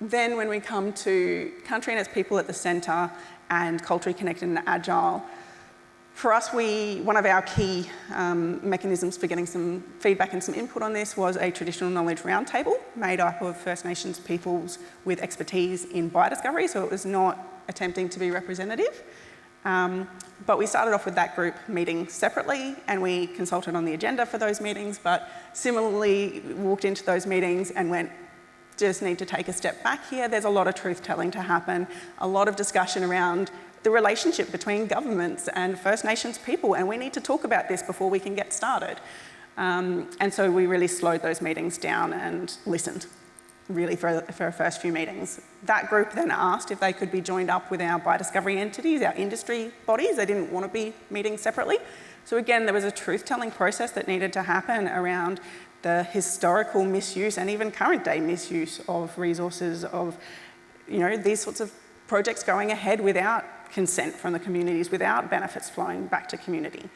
Then when we come to country and its people at the centre and culturally connected and agile, for us, one of our key mechanisms for getting some feedback and some input on this was a traditional knowledge roundtable made up of First Nations peoples with expertise in biodiscovery, so it was not attempting to be representative. But we started off with that group meeting separately, and we consulted on the agenda for those meetings, but similarly walked into those meetings and went, just need to take a step back here. There's a lot of truth-telling to happen, a lot of discussion around the relationship between governments and First Nations people, and we need to talk about this before we can get started. And so we really slowed those meetings down and listened, really, for our first few meetings. That group then asked if they could be joined up with our biodiscovery entities, our industry bodies. They didn't want to be meeting separately. So again, there was a truth-telling process that needed to happen around the historical misuse and even current day misuse of resources of, these sorts of projects going ahead without consent from the communities, without benefits flowing back to community.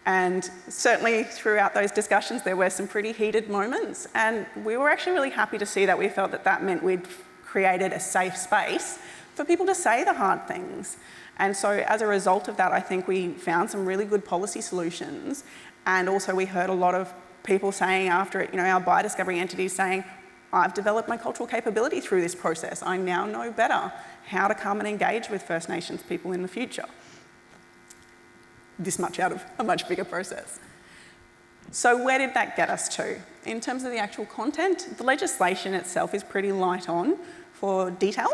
And certainly throughout those discussions, there were some pretty heated moments, and we were actually really happy to see that. We felt that meant we'd created a safe space for people to say the hard things. And so as a result of that, I think we found some really good policy solutions. And also we heard a lot of people saying after it, our biodiscovery entities saying, I've developed my cultural capability through this process. I now know better how to come and engage with First Nations people in the future. This much out of a much bigger process. So where did that get us to? In terms of the actual content, the legislation itself is pretty light on for detail.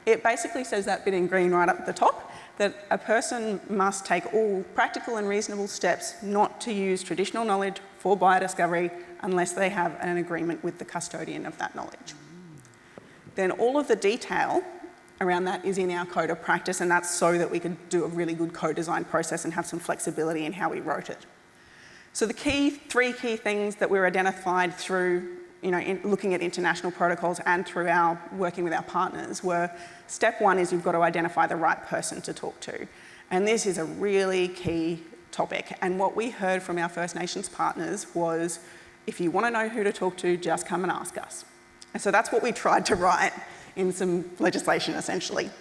It basically says that bit in green right up at the top, that a person must take all practical and reasonable steps not to use traditional knowledge for biodiscovery unless they have an agreement with the custodian of that knowledge. Then all of the detail around that is in our code of practice, and that's so that we could do a really good co-design process and have some flexibility in how we wrote it. So the three key things that were identified through looking at international protocols and through our working with our partners were, step one is you've got to identify the right person to talk to. And this is a really key topic. And what we heard from our First Nations partners was, if you want to know who to talk to, just come and ask us. And so that's what we tried to write in some legislation, essentially.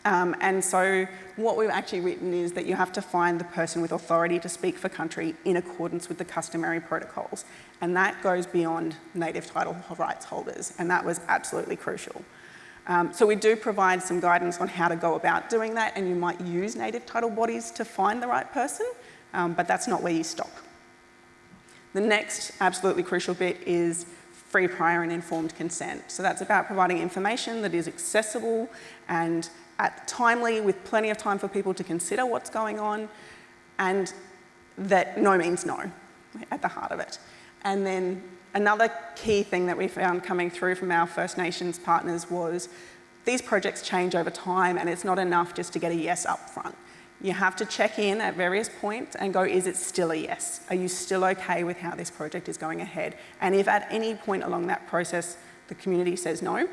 And so what we've actually written is that you have to find the person with authority to speak for country in accordance with the customary protocols. And that goes beyond native title rights holders, and that was absolutely crucial. So we do provide some guidance on how to go about doing that, and you might use native title bodies to find the right person, but that's not where you stop. The next absolutely crucial bit is free, prior and informed consent. So that's about providing information that is accessible and timely, with plenty of time for people to consider what's going on, and that no means no at the heart of it. And then another key thing that we found coming through from our First Nations partners was these projects change over time, and it's not enough just to get a yes up front. You have to check in at various points and go, is it still a yes? Are you still okay with how this project is going ahead? And if at any point along that process the community says no,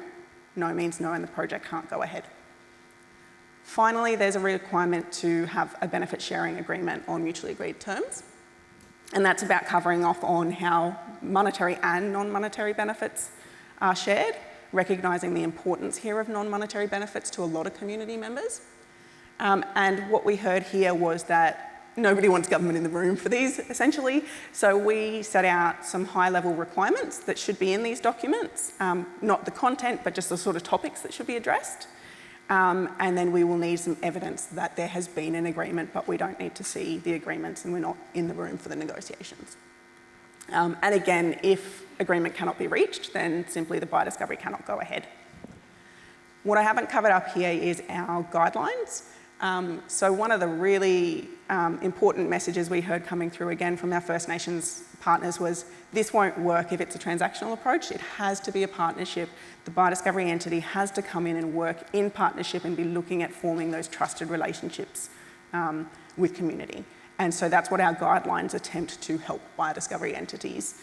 no means no and the project can't go ahead. Finally, there's a requirement to have a benefit sharing agreement on mutually agreed terms. And that's about covering off on how monetary and non-monetary benefits are shared, recognising the importance here of non-monetary benefits to a lot of community members. And what we heard here was that nobody wants government in the room for these, essentially. So we set out some high-level requirements that should be in these documents, not the content, but just the sort of topics that should be addressed. And then we will need some evidence that there has been an agreement, but we don't need to see the agreements and we're not in the room for the negotiations. And again, if agreement cannot be reached, then simply the biodiscovery cannot go ahead. What I haven't covered up here is our guidelines. So one of the really important messages we heard coming through again from our First Nations partners was this won't work if it's a transactional approach. It has to be a partnership. The biodiscovery entity has to come in and work in partnership and be looking at forming those trusted relationships with community. And so that's what our guidelines attempt to help biodiscovery entities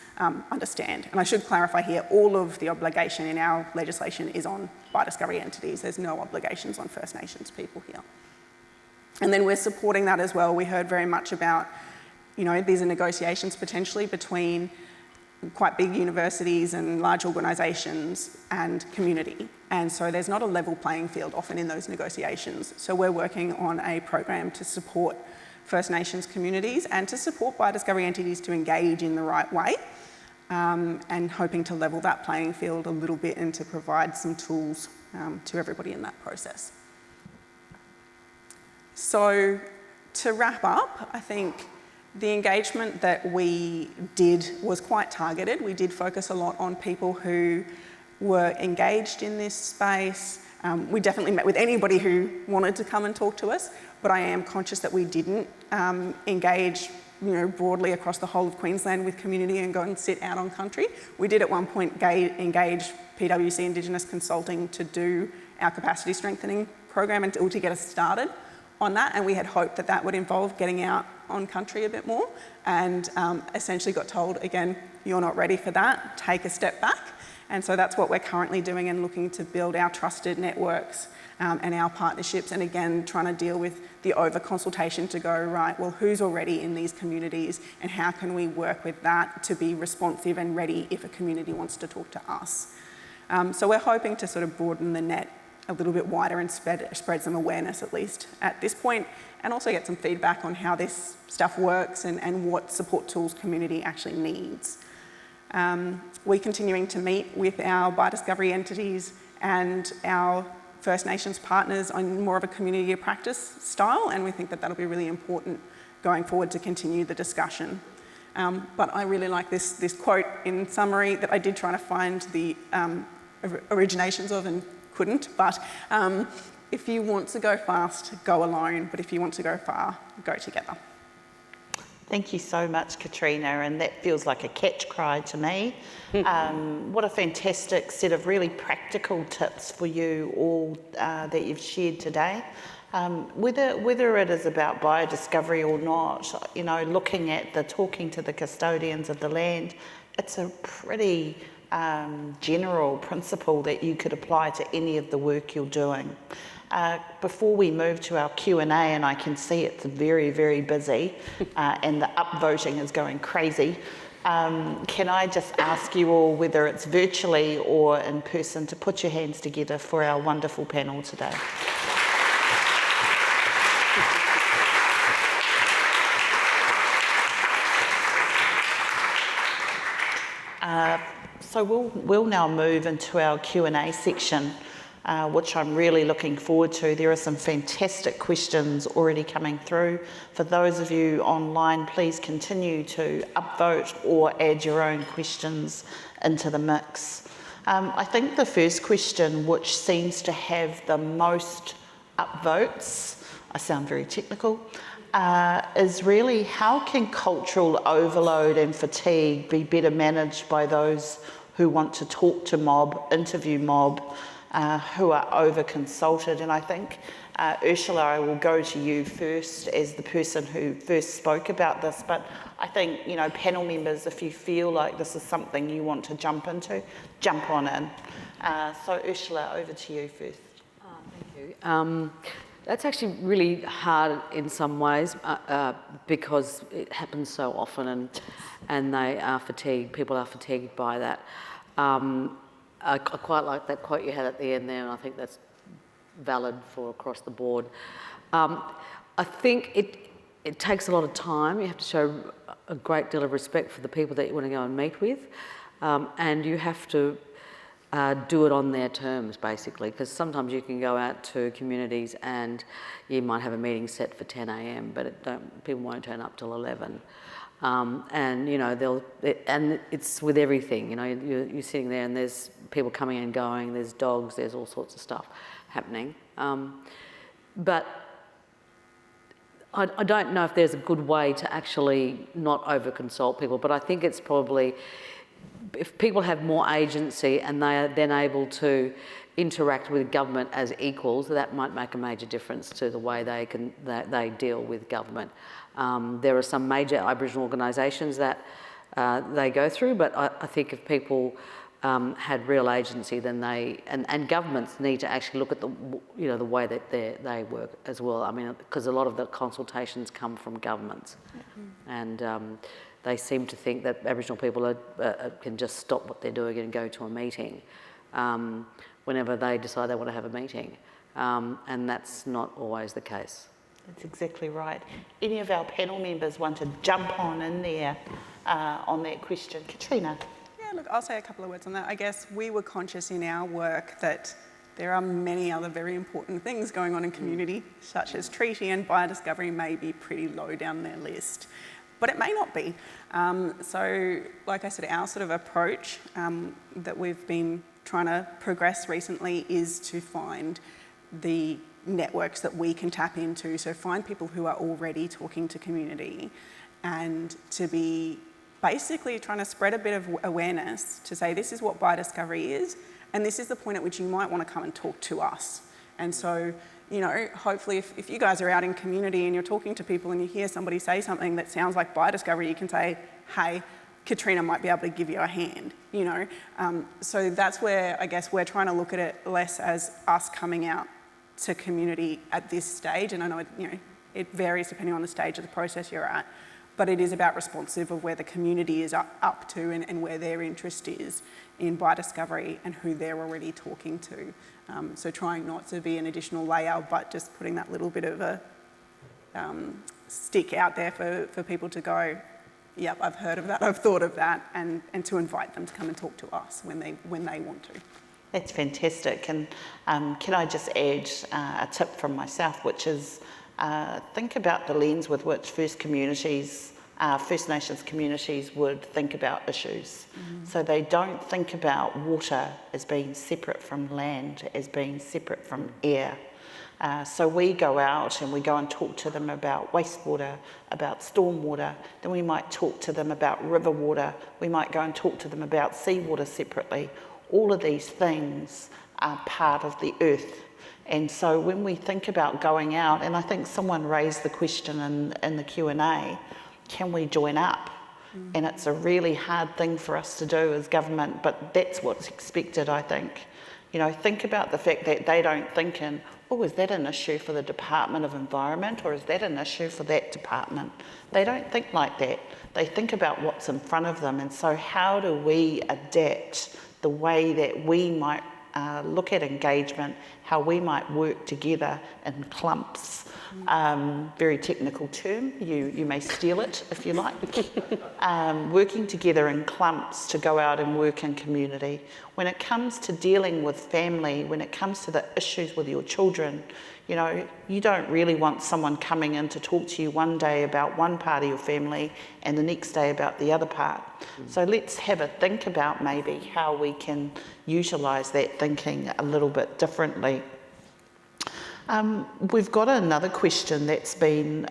understand. And I should clarify here, all of the obligation in our legislation is on biodiscovery entities. There's no obligations on First Nations people here. And then we're supporting that as well. We heard very much about, these are negotiations potentially between quite big universities and large organisations and community. And so there's not a level playing field often in those negotiations. So we're working on a program to support First Nations communities and to support biodiscovery entities to engage in the right way, and hoping to level that playing field a little bit and to provide some tools to everybody in that process. So to wrap up, I think the engagement that we did was quite targeted. We did focus a lot on people who were engaged in this space. We definitely met with anybody who wanted to come and talk to us, but I am conscious that we didn't engage broadly across the whole of Queensland with community and go and sit out on country. We did at one point engage PwC Indigenous Consulting to do our capacity strengthening program and to get us started on that, and we had hoped that that would involve getting out on country a bit more, and essentially got told, again, you're not ready for that, take a step back. And so that's what we're currently doing and looking to build our trusted networks and our partnerships, and again, trying to deal with the over-consultation to go, right, well, who's already in these communities and how can we work with that to be responsive and ready if a community wants to talk to us. So we're hoping to sort of broaden the net a little bit wider and spread some awareness, at least at this point, and also get some feedback on how this stuff works and what support tools community actually needs. We're continuing to meet with our biodiscovery entities and our First Nations partners on more of a community of practice style, and we think that that'll be really important going forward to continue the discussion. But I really like this quote in summary that I did try to find the originations of and couldn't, but if you want to go fast, go alone, but if you want to go far, go together. Thank you so much, Katrina, and that feels like a catch cry to me. What a fantastic set of really practical tips for you all that you've shared today. Whether it is about biodiscovery or not, looking at talking to the custodians of the land, it's a pretty general principle that you could apply to any of the work you're doing. Before we move to our Q&A, and I can see it's very, very busy and the upvoting is going crazy, can I just ask you all, whether it's virtually or in person, to put your hands together for our wonderful panel today. So we'll now move into our Q&A section, which I'm really looking forward to. There are some fantastic questions already coming through. For those of you online, please continue to upvote or add your own questions into the mix. I think the first question, which seems to have the most upvotes, I sound very technical, is really how can cultural overload and fatigue be better managed by those who want to talk to mob, interview mob, who are over-consulted? And I think, Ursula, I will go to you first as the person who first spoke about this, but I think, you know, panel members, if you feel like this is something you want to jump into, jump on in. So Ursula, over to you first. Thank you. That's actually really hard in some ways because it happens so often, and they are fatigued. People are fatigued by that. I quite like that quote you had at the end there, and I think that's valid for across the board. I think it takes a lot of time. You have to show a great deal of respect for the people that you want to go and meet with, and you have to do it on their terms, basically, because sometimes you can go out to communities and you might have a meeting set for 10 a.m, but people won't turn up till 11. And, you know, and it's with everything, you know, you're sitting there and there's people coming and going, there's dogs, there's all sorts of stuff happening. But I don't know if there's a good way to actually not over-consult people, but I think it's probably, if people have more agency and they are then able to interact with government as equals, that might make a major difference to the way they deal with government. There are some major Aboriginal organisations that they go through, but I think if people had real agency, then and governments need to actually look at the way that they work as well. I mean, because a lot of the consultations come from governments, and they seem to think that Aboriginal people can just stop what they're doing and go to a meeting whenever they decide they want to have a meeting, and that's not always the case. That's exactly right. Any of our panel members want to jump on in there on that question? Katrina? Yeah, look, I'll say a couple of words on that. I guess we were conscious in our work that there are many other very important things going on in community, such as treaty and biodiscovery may be pretty low down their list, but it may not be. So, like I said, our sort of approach that we've been trying to progress recently is to find the networks that we can tap into, so find people who are already talking to community and to be basically trying to spread a bit of awareness to say this is what biodiscovery is and this is the point at which you might want to come and talk to us. And so, you know, hopefully if you guys are out in community and you're talking to people and you hear somebody say something that sounds like biodiscovery, you can say, hey, Katrina might be able to give you a hand, you know. So that's where I guess we're trying to look at it less as us coming out to community at this stage, and I know it varies depending on the stage of the process you're at, but it is about responsive of where the community is up to and where their interest is in biodiscovery and who they're already talking to. So trying not to be an additional layer, but just putting that little bit of a stick out there for people to go, yep, I've heard of that, I've thought of that, and to invite them to come and talk to us when they want to. That's fantastic. And can I just add a tip from myself, which is think about the lens with which First Nations communities would think about issues. So they don't think about water as being separate from land, as being separate from air. So we go out and we go and talk to them about wastewater, about stormwater, then we might talk to them about river water, we might go and talk to them about seawater separately. All of these things are part of the earth. And so when we think about going out, and I think someone raised the question in the Q&A, can we join up? And it's a really hard thing for us to do as government, but that's what's expected, I think. You know, think about the fact that they don't think in, oh, is that an issue for the Department of Environment or is that an issue for that department? They don't think like that. They think about what's in front of them. And so how do we adapt the way that we might look at engagement, how we might work together in clumps. Very technical term, you may steal it if you like. Working together in clumps to go out and work in community. When it comes to dealing with family, when it comes to the issues with your children, you know, you don't really want someone coming in to talk to you one day about one part of your family and the next day about the other part. So let's have a think about maybe how we can utilise that thinking a little bit differently. We've got another question that's been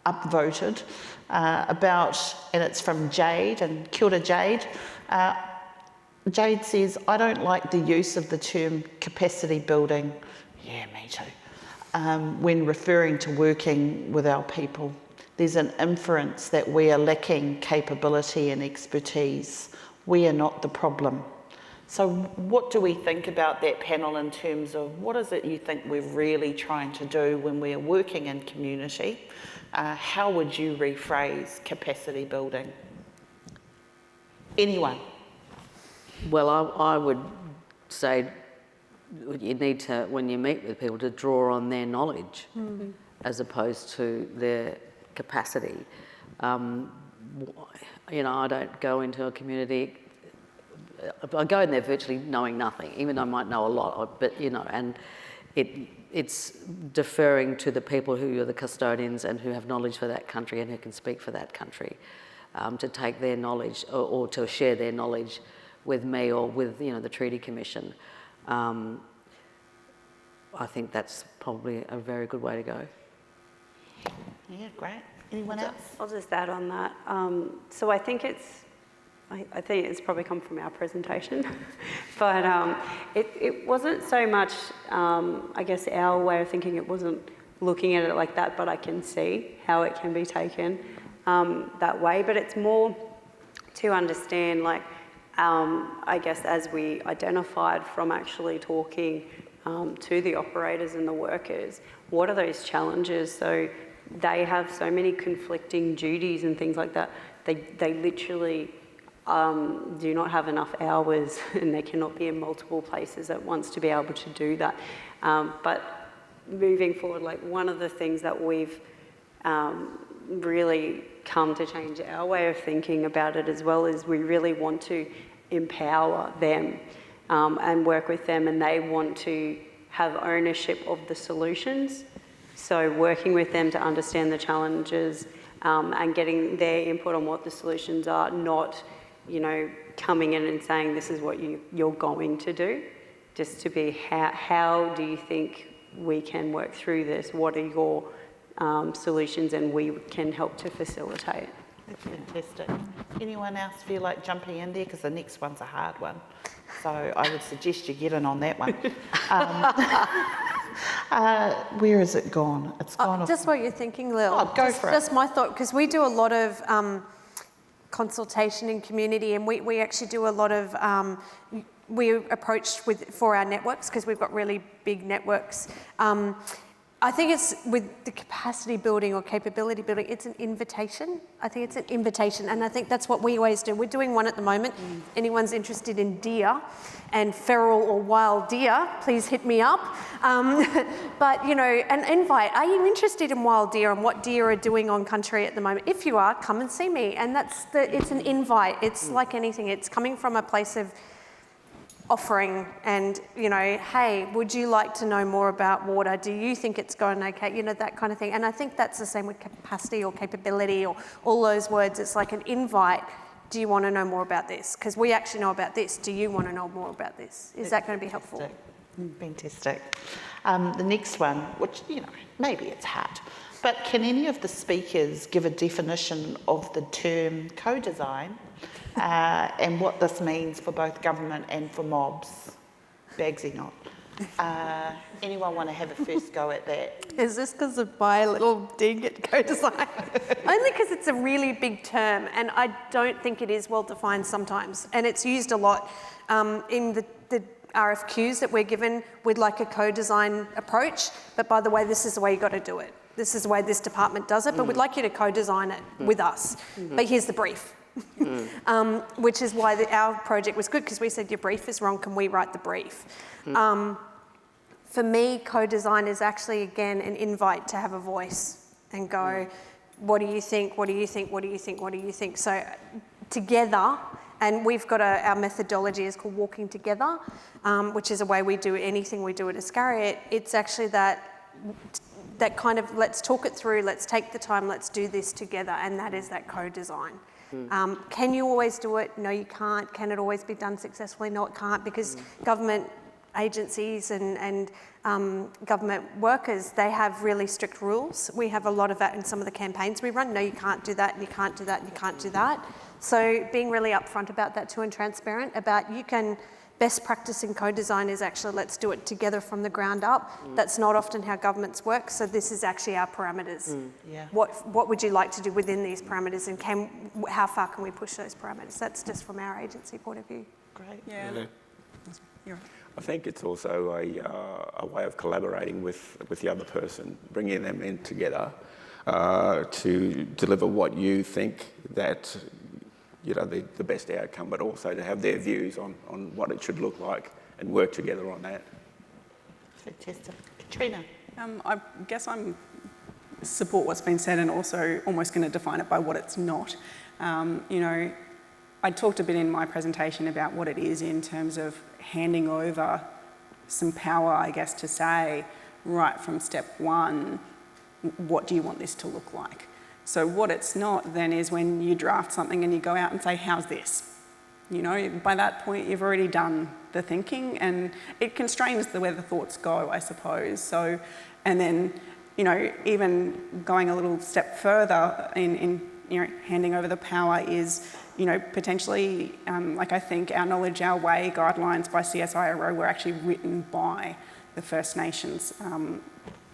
upvoted about, and it's from Jade, and kia ora Jade. Jade says, I don't like the use of the term capacity building. Yeah, me too. When referring to working with our people, there's an inference that we are lacking capability and expertise. We are not the problem. So what do we think about that panel in terms of what is it you think we're really trying to do when we're working in community? How would you rephrase capacity building? Anyone? Well, I would say you need to, when you meet with people, to draw on their knowledge as opposed to their capacity. You know, I don't go into a community, I go in there virtually knowing nothing, even though I might know a lot, but you know, and it's deferring to the people who are the custodians and who have knowledge for that country and who can speak for that country, to take their knowledge or to share their knowledge with me or with, you know, the Treaty Commission. I think that's probably a very good way to go. Yeah, great. Anyone else? I'll just add on that. So I think it's probably come from our presentation, but it wasn't so much, I guess, our way of thinking. It wasn't looking at it like that, but I can see how it can be taken that way. But it's more to understand, like, I guess as we identified from actually talking to the operators and the workers, what are those challenges? So they have so many conflicting duties and things like that. They literally do not have enough hours and they cannot be in multiple places at once to be able to do that. But moving forward, like, one of the things that we've really come to change our way of thinking about it as well is we really want to empower them and work with them, and they want to have ownership of the solutions. So working with them to understand the challenges and getting their input on what the solutions are, not, you know, coming in and saying this is what you're going to do, just to be how do you think we can work through this? What are your solutions, and we can help to facilitate. That's fantastic. Anyone else feel like jumping in there? Because the next one's a hard one. So I would suggest you get in on that one. Where has it gone? It's gone off. Just what you're thinking, Lil. Oh, go for it. Just my thought, because we do a lot of consultation in community, and we actually do a lot of, we approach for our networks, because we've got really big networks. I think it's with the capacity building or capability building, it's an invitation. I think it's an invitation, and I think that's what we always do. We're doing one at the moment. Anyone's interested in deer and feral or wild deer, please hit me up. But, you know, an invite. Are you interested in wild deer and what deer are doing on country at the moment? If you are, come and see me. And it's an invite. It's like anything. It's coming from a place of offering and, you know, hey, would you like to know more about water? Do you think it's going okay? You know, that kind of thing. And I think that's the same with capacity or capability or all those words. It's like an invite. Do you want to know more about this? Because we actually know about this. Do you want to know more about this? Is that going to be helpful? Fantastic. The next one, which, you know, maybe it's hard, but can any of the speakers give a definition of the term co-design and what this means for both government and for mobs? Bagsy not. Anyone want to have a first go at that? Is this because of my little dig at co-design? Only because it's a really big term, and I don't think it is well defined sometimes. And it's used a lot in the RFQs that we're given with like a co-design approach. But by the way, this is the way you got to do it. This is the way this department does it, but we'd like you to co-design it with us. But here's the brief. which is why our project was good, because we said, your brief is wrong, can we write the brief? For me, co-design is actually, again, an invite to have a voice and go, what do you think, what do you think, what do you think, what do you think? So together, and we've got our methodology is called Walking Together, which is a way we do anything we do at Iscariot. It's actually that kind of, let's talk it through, let's take the time, let's do this together, and that is that co-design. Can you always do it? No, you can't. Can it always be done successfully? No, it can't, because government agencies and government workers, they have really strict rules. We have a lot of that in some of the campaigns we run. No, you can't do that, and you can't do that, and you can't do that. So being really upfront about that too, and transparent about, you can, best practice in co-design is actually, let's do it together from the ground up. That's not often how governments work, so this is actually our parameters. What would you like to do within these parameters, and how far can we push those parameters? That's just from our agency point of view. Great. You're right. I think it's also a way of collaborating with the other person, bringing them in together to deliver what you think that, you know, the best outcome, but also to have their views on what it should look like and work together on that. Fantastic. Katrina? I guess I'm support what's been said, and also almost going to define it by what it's not. You know, I talked a bit in my presentation about what it is in terms of handing over some power, I guess, to say, right from step one, what do you want this to look like? So what it's not then is when you draft something and you go out and say, how's this? You know, by that point, you've already done the thinking, and it constrains where the thoughts go, I suppose. So, and then, you know, even going a little step further in you know, handing over the power is, you know, potentially, like I think Our Knowledge, Our Way guidelines by CSIRO were actually written by the First Nations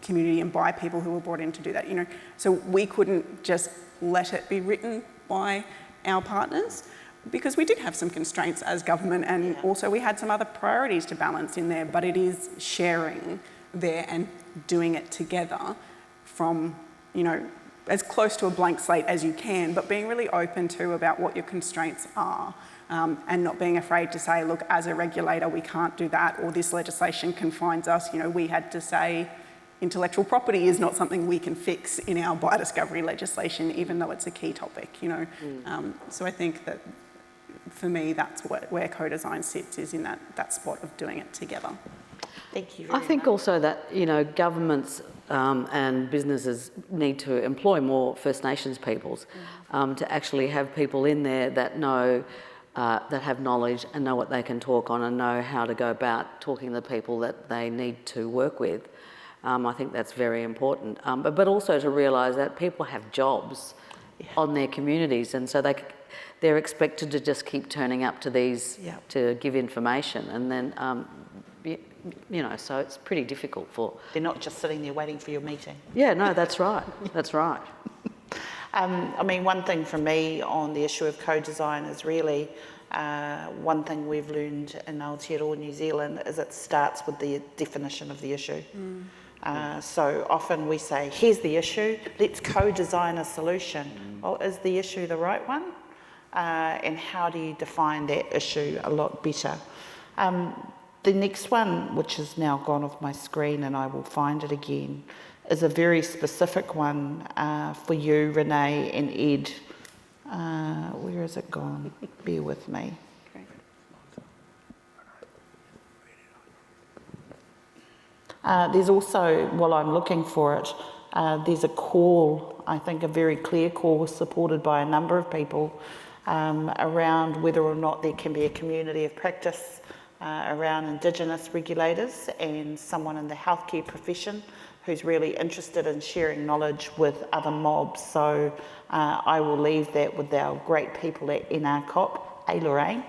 community and by people who were brought in to do that, you know. So we couldn't just let it be written by our partners, because we did have some constraints as government, and also we had some other priorities to balance in there, but it is sharing there and doing it together from, you know, as close to a blank slate as you can, but being really open to about what your constraints are, and not being afraid to say, look, as a regulator, we can't do that, or this legislation confines us. You know, we had to say intellectual property is not something we can fix in our biodiscovery legislation, even though it's a key topic, you know. So I think that for me, that's where co-design sits, is in that spot of doing it together. Thank you very I think much. also that, you know, governments and businesses need to employ more First Nations peoples, to actually have people in there that know, that have knowledge and know what they can talk on and know how to go about talking to the people that they need to work with. I think that's very important. But also to realise that people have jobs on their communities, and so they're expected to just keep turning up to these to give information, and then you know, so it's pretty difficult for... They're not just sitting there waiting for your meeting. Yeah, no, that's right. That's right. I mean, one thing for me on the issue of co-design is really one thing we've learned in Aotearoa New Zealand is it starts with the definition of the issue. So often we say, here's the issue, let's co-design a solution. Well, is the issue the right one? And how do you define that issue a lot better? The next one, which has now gone off my screen and I will find it again, is a very specific one for you, Renee and Ed. Where has it gone? Bear with me. There's also, while I'm looking for it, there's a call, I think a very clear call supported by a number of people around whether or not there can be a community of practice around Indigenous regulators and someone in the healthcare profession who's really interested in sharing knowledge with other mobs. So I will leave that with our great people at NRCoP, Lorraine,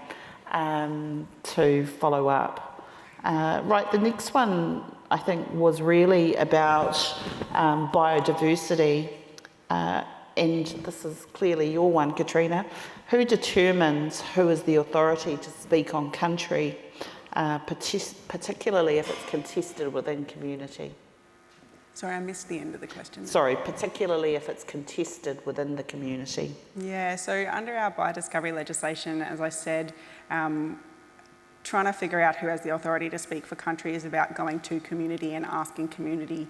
to follow up. Right, the next one I think was really about biodiversity, and this is clearly your one, Katrina. Who determines who is the authority to speak on country, particularly if it's contested within community? Sorry, I missed the end of the question. Sorry, particularly if it's contested within the community. Yeah, so under our biodiscovery legislation, as I said, trying to figure out who has the authority to speak for country is about going to community and asking community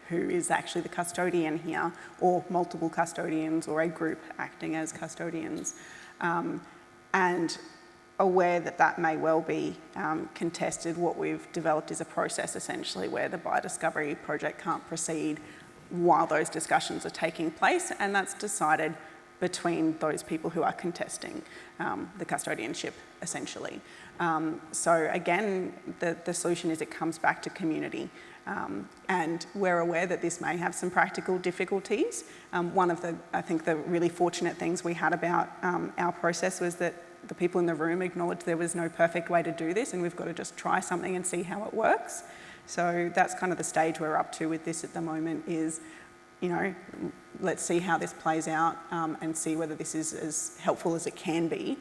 who is actually the custodian here, or multiple custodians, or a group acting as custodians. And aware that that may well be contested, what we've developed is a process essentially where the biodiscovery project can't proceed while those discussions are taking place, and that's decided between those people who are contesting the custodianship essentially. So again, the solution is it comes back to community. And we're aware that this may have some practical difficulties. One of I think the really fortunate things we had about our process was that the people in the room acknowledged there was no perfect way to do this, and we've got to just try something and see how it works. So that's kind of the stage we're up to with this at the moment is, you know, let's see how this plays out and see whether this is as helpful as it can be.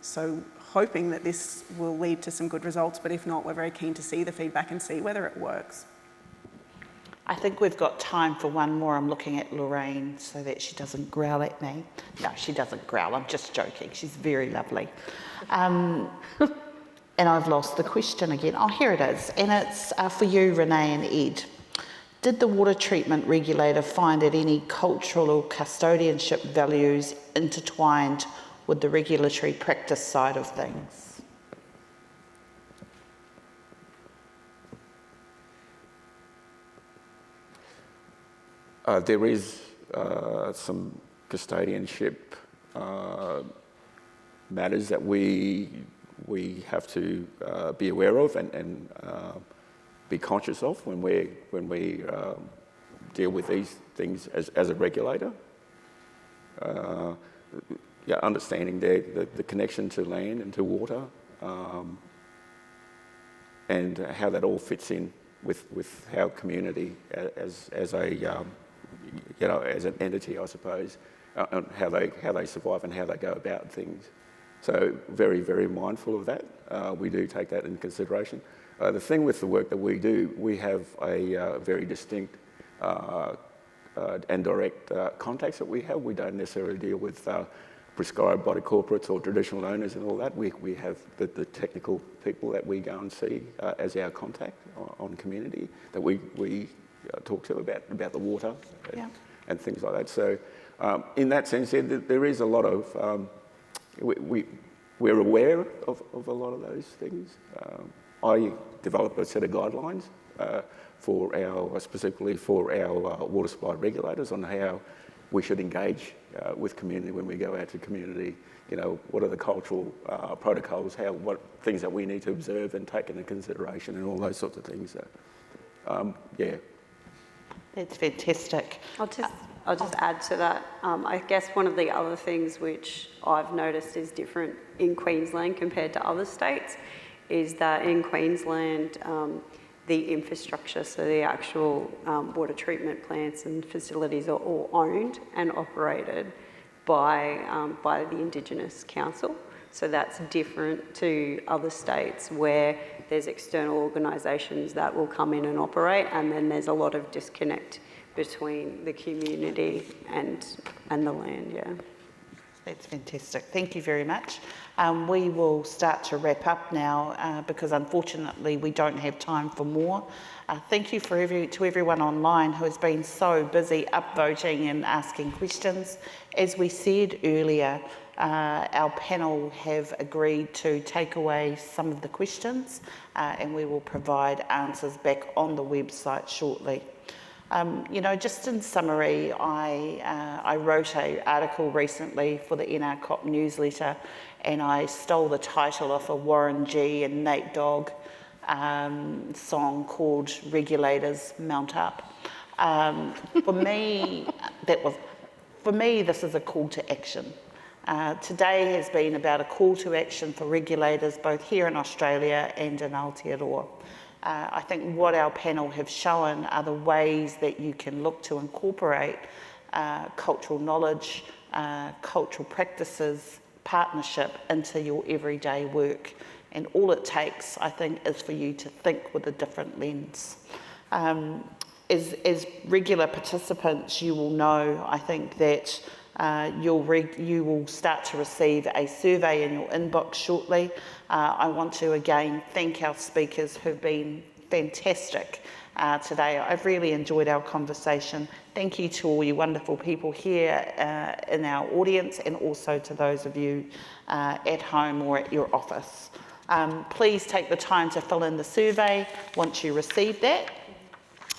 So hoping that this will lead to some good results, but if not, we're very keen to see the feedback and see whether it works. I think we've got time for one more. I'm looking at Lorraine so that she doesn't growl at me. No, she doesn't growl. I'm just joking. She's very lovely. And I've lost the question again. Oh, here it is. And it's for you, Renee and Ed. Did the water treatment regulator find that any cultural or custodianship values intertwined with the regulatory practice side of things? There is some custodianship matters that we have to be aware of and be conscious of when we deal with these things as a regulator. Understanding the connection to land and to water, and how that all fits in with our community as an entity, I suppose, and how they survive and how they go about things. So very, very mindful of that. We do take that into consideration. The thing with the work that we do, we have a very distinct and direct contacts that we have. We don't necessarily deal with prescribed body corporates or traditional owners and all that. We have the technical people that we go and see as our contact on community that we talk to about the water and things like that. So in that sense, there is a lot of, we're aware of a lot of those things. I developed a set of guidelines specifically for our water supply regulators on how we should engage with community when we go out to community. You know, what are the cultural protocols, what things that we need to observe and take into consideration and all those sorts of things. That's fantastic. I'll just add to that. I guess one of the other things which I've noticed is different in Queensland compared to other states is that in Queensland, the infrastructure, so the actual water treatment plants and facilities are all owned and operated by the Indigenous Council. So that's different to other states where there's external organisations that will come in and operate, and then there's a lot of disconnect between the community and the land, yeah. That's fantastic. Thank you very much. We will start to wrap up now because unfortunately we don't have time for more. Thank you to everyone online who has been so busy upvoting and asking questions. As we said earlier, our panel have agreed to take away some of the questions and we will provide answers back on the website shortly. Just in summary, I wrote an article recently for the NRCoP newsletter and I stole the title off a Warren G and Nate Dogg song called Regulators Mount Up. For me, this is a call to action. Today has been about a call to action for regulators both here in Australia and in Aotearoa. I think what our panel have shown are the ways that you can look to incorporate cultural knowledge, cultural practices, partnership into your everyday work. And all it takes, I think, is for you to think with a different lens. as regular participants, you will know, I think, that you will start to receive a survey in your inbox shortly. I want to again thank our speakers who've been fantastic today. I've really enjoyed our conversation. Thank you to all you wonderful people here in our audience, and also to those of you at home or at your office. Please take the time to fill in the survey once you receive that.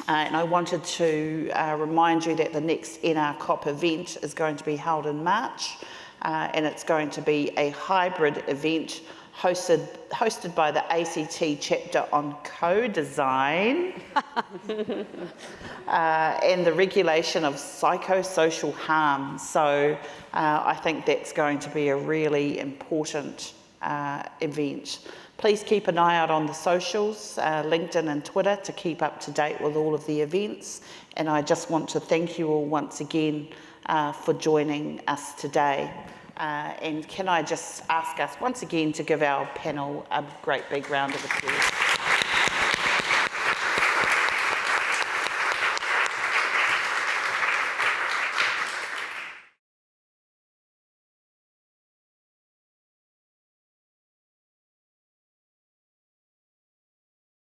And I wanted to remind you that the next NRCoP event is going to be held in March, and it's going to be a hybrid event hosted by the ACT chapter on co-design and the regulation of psychosocial harm. So I think that's going to be a really important event. Please keep an eye out on the socials, LinkedIn and Twitter, to keep up to date with all of the events. And I just want to thank you all once again for joining us today. And can I just ask us once again to give our panel a great big round of applause.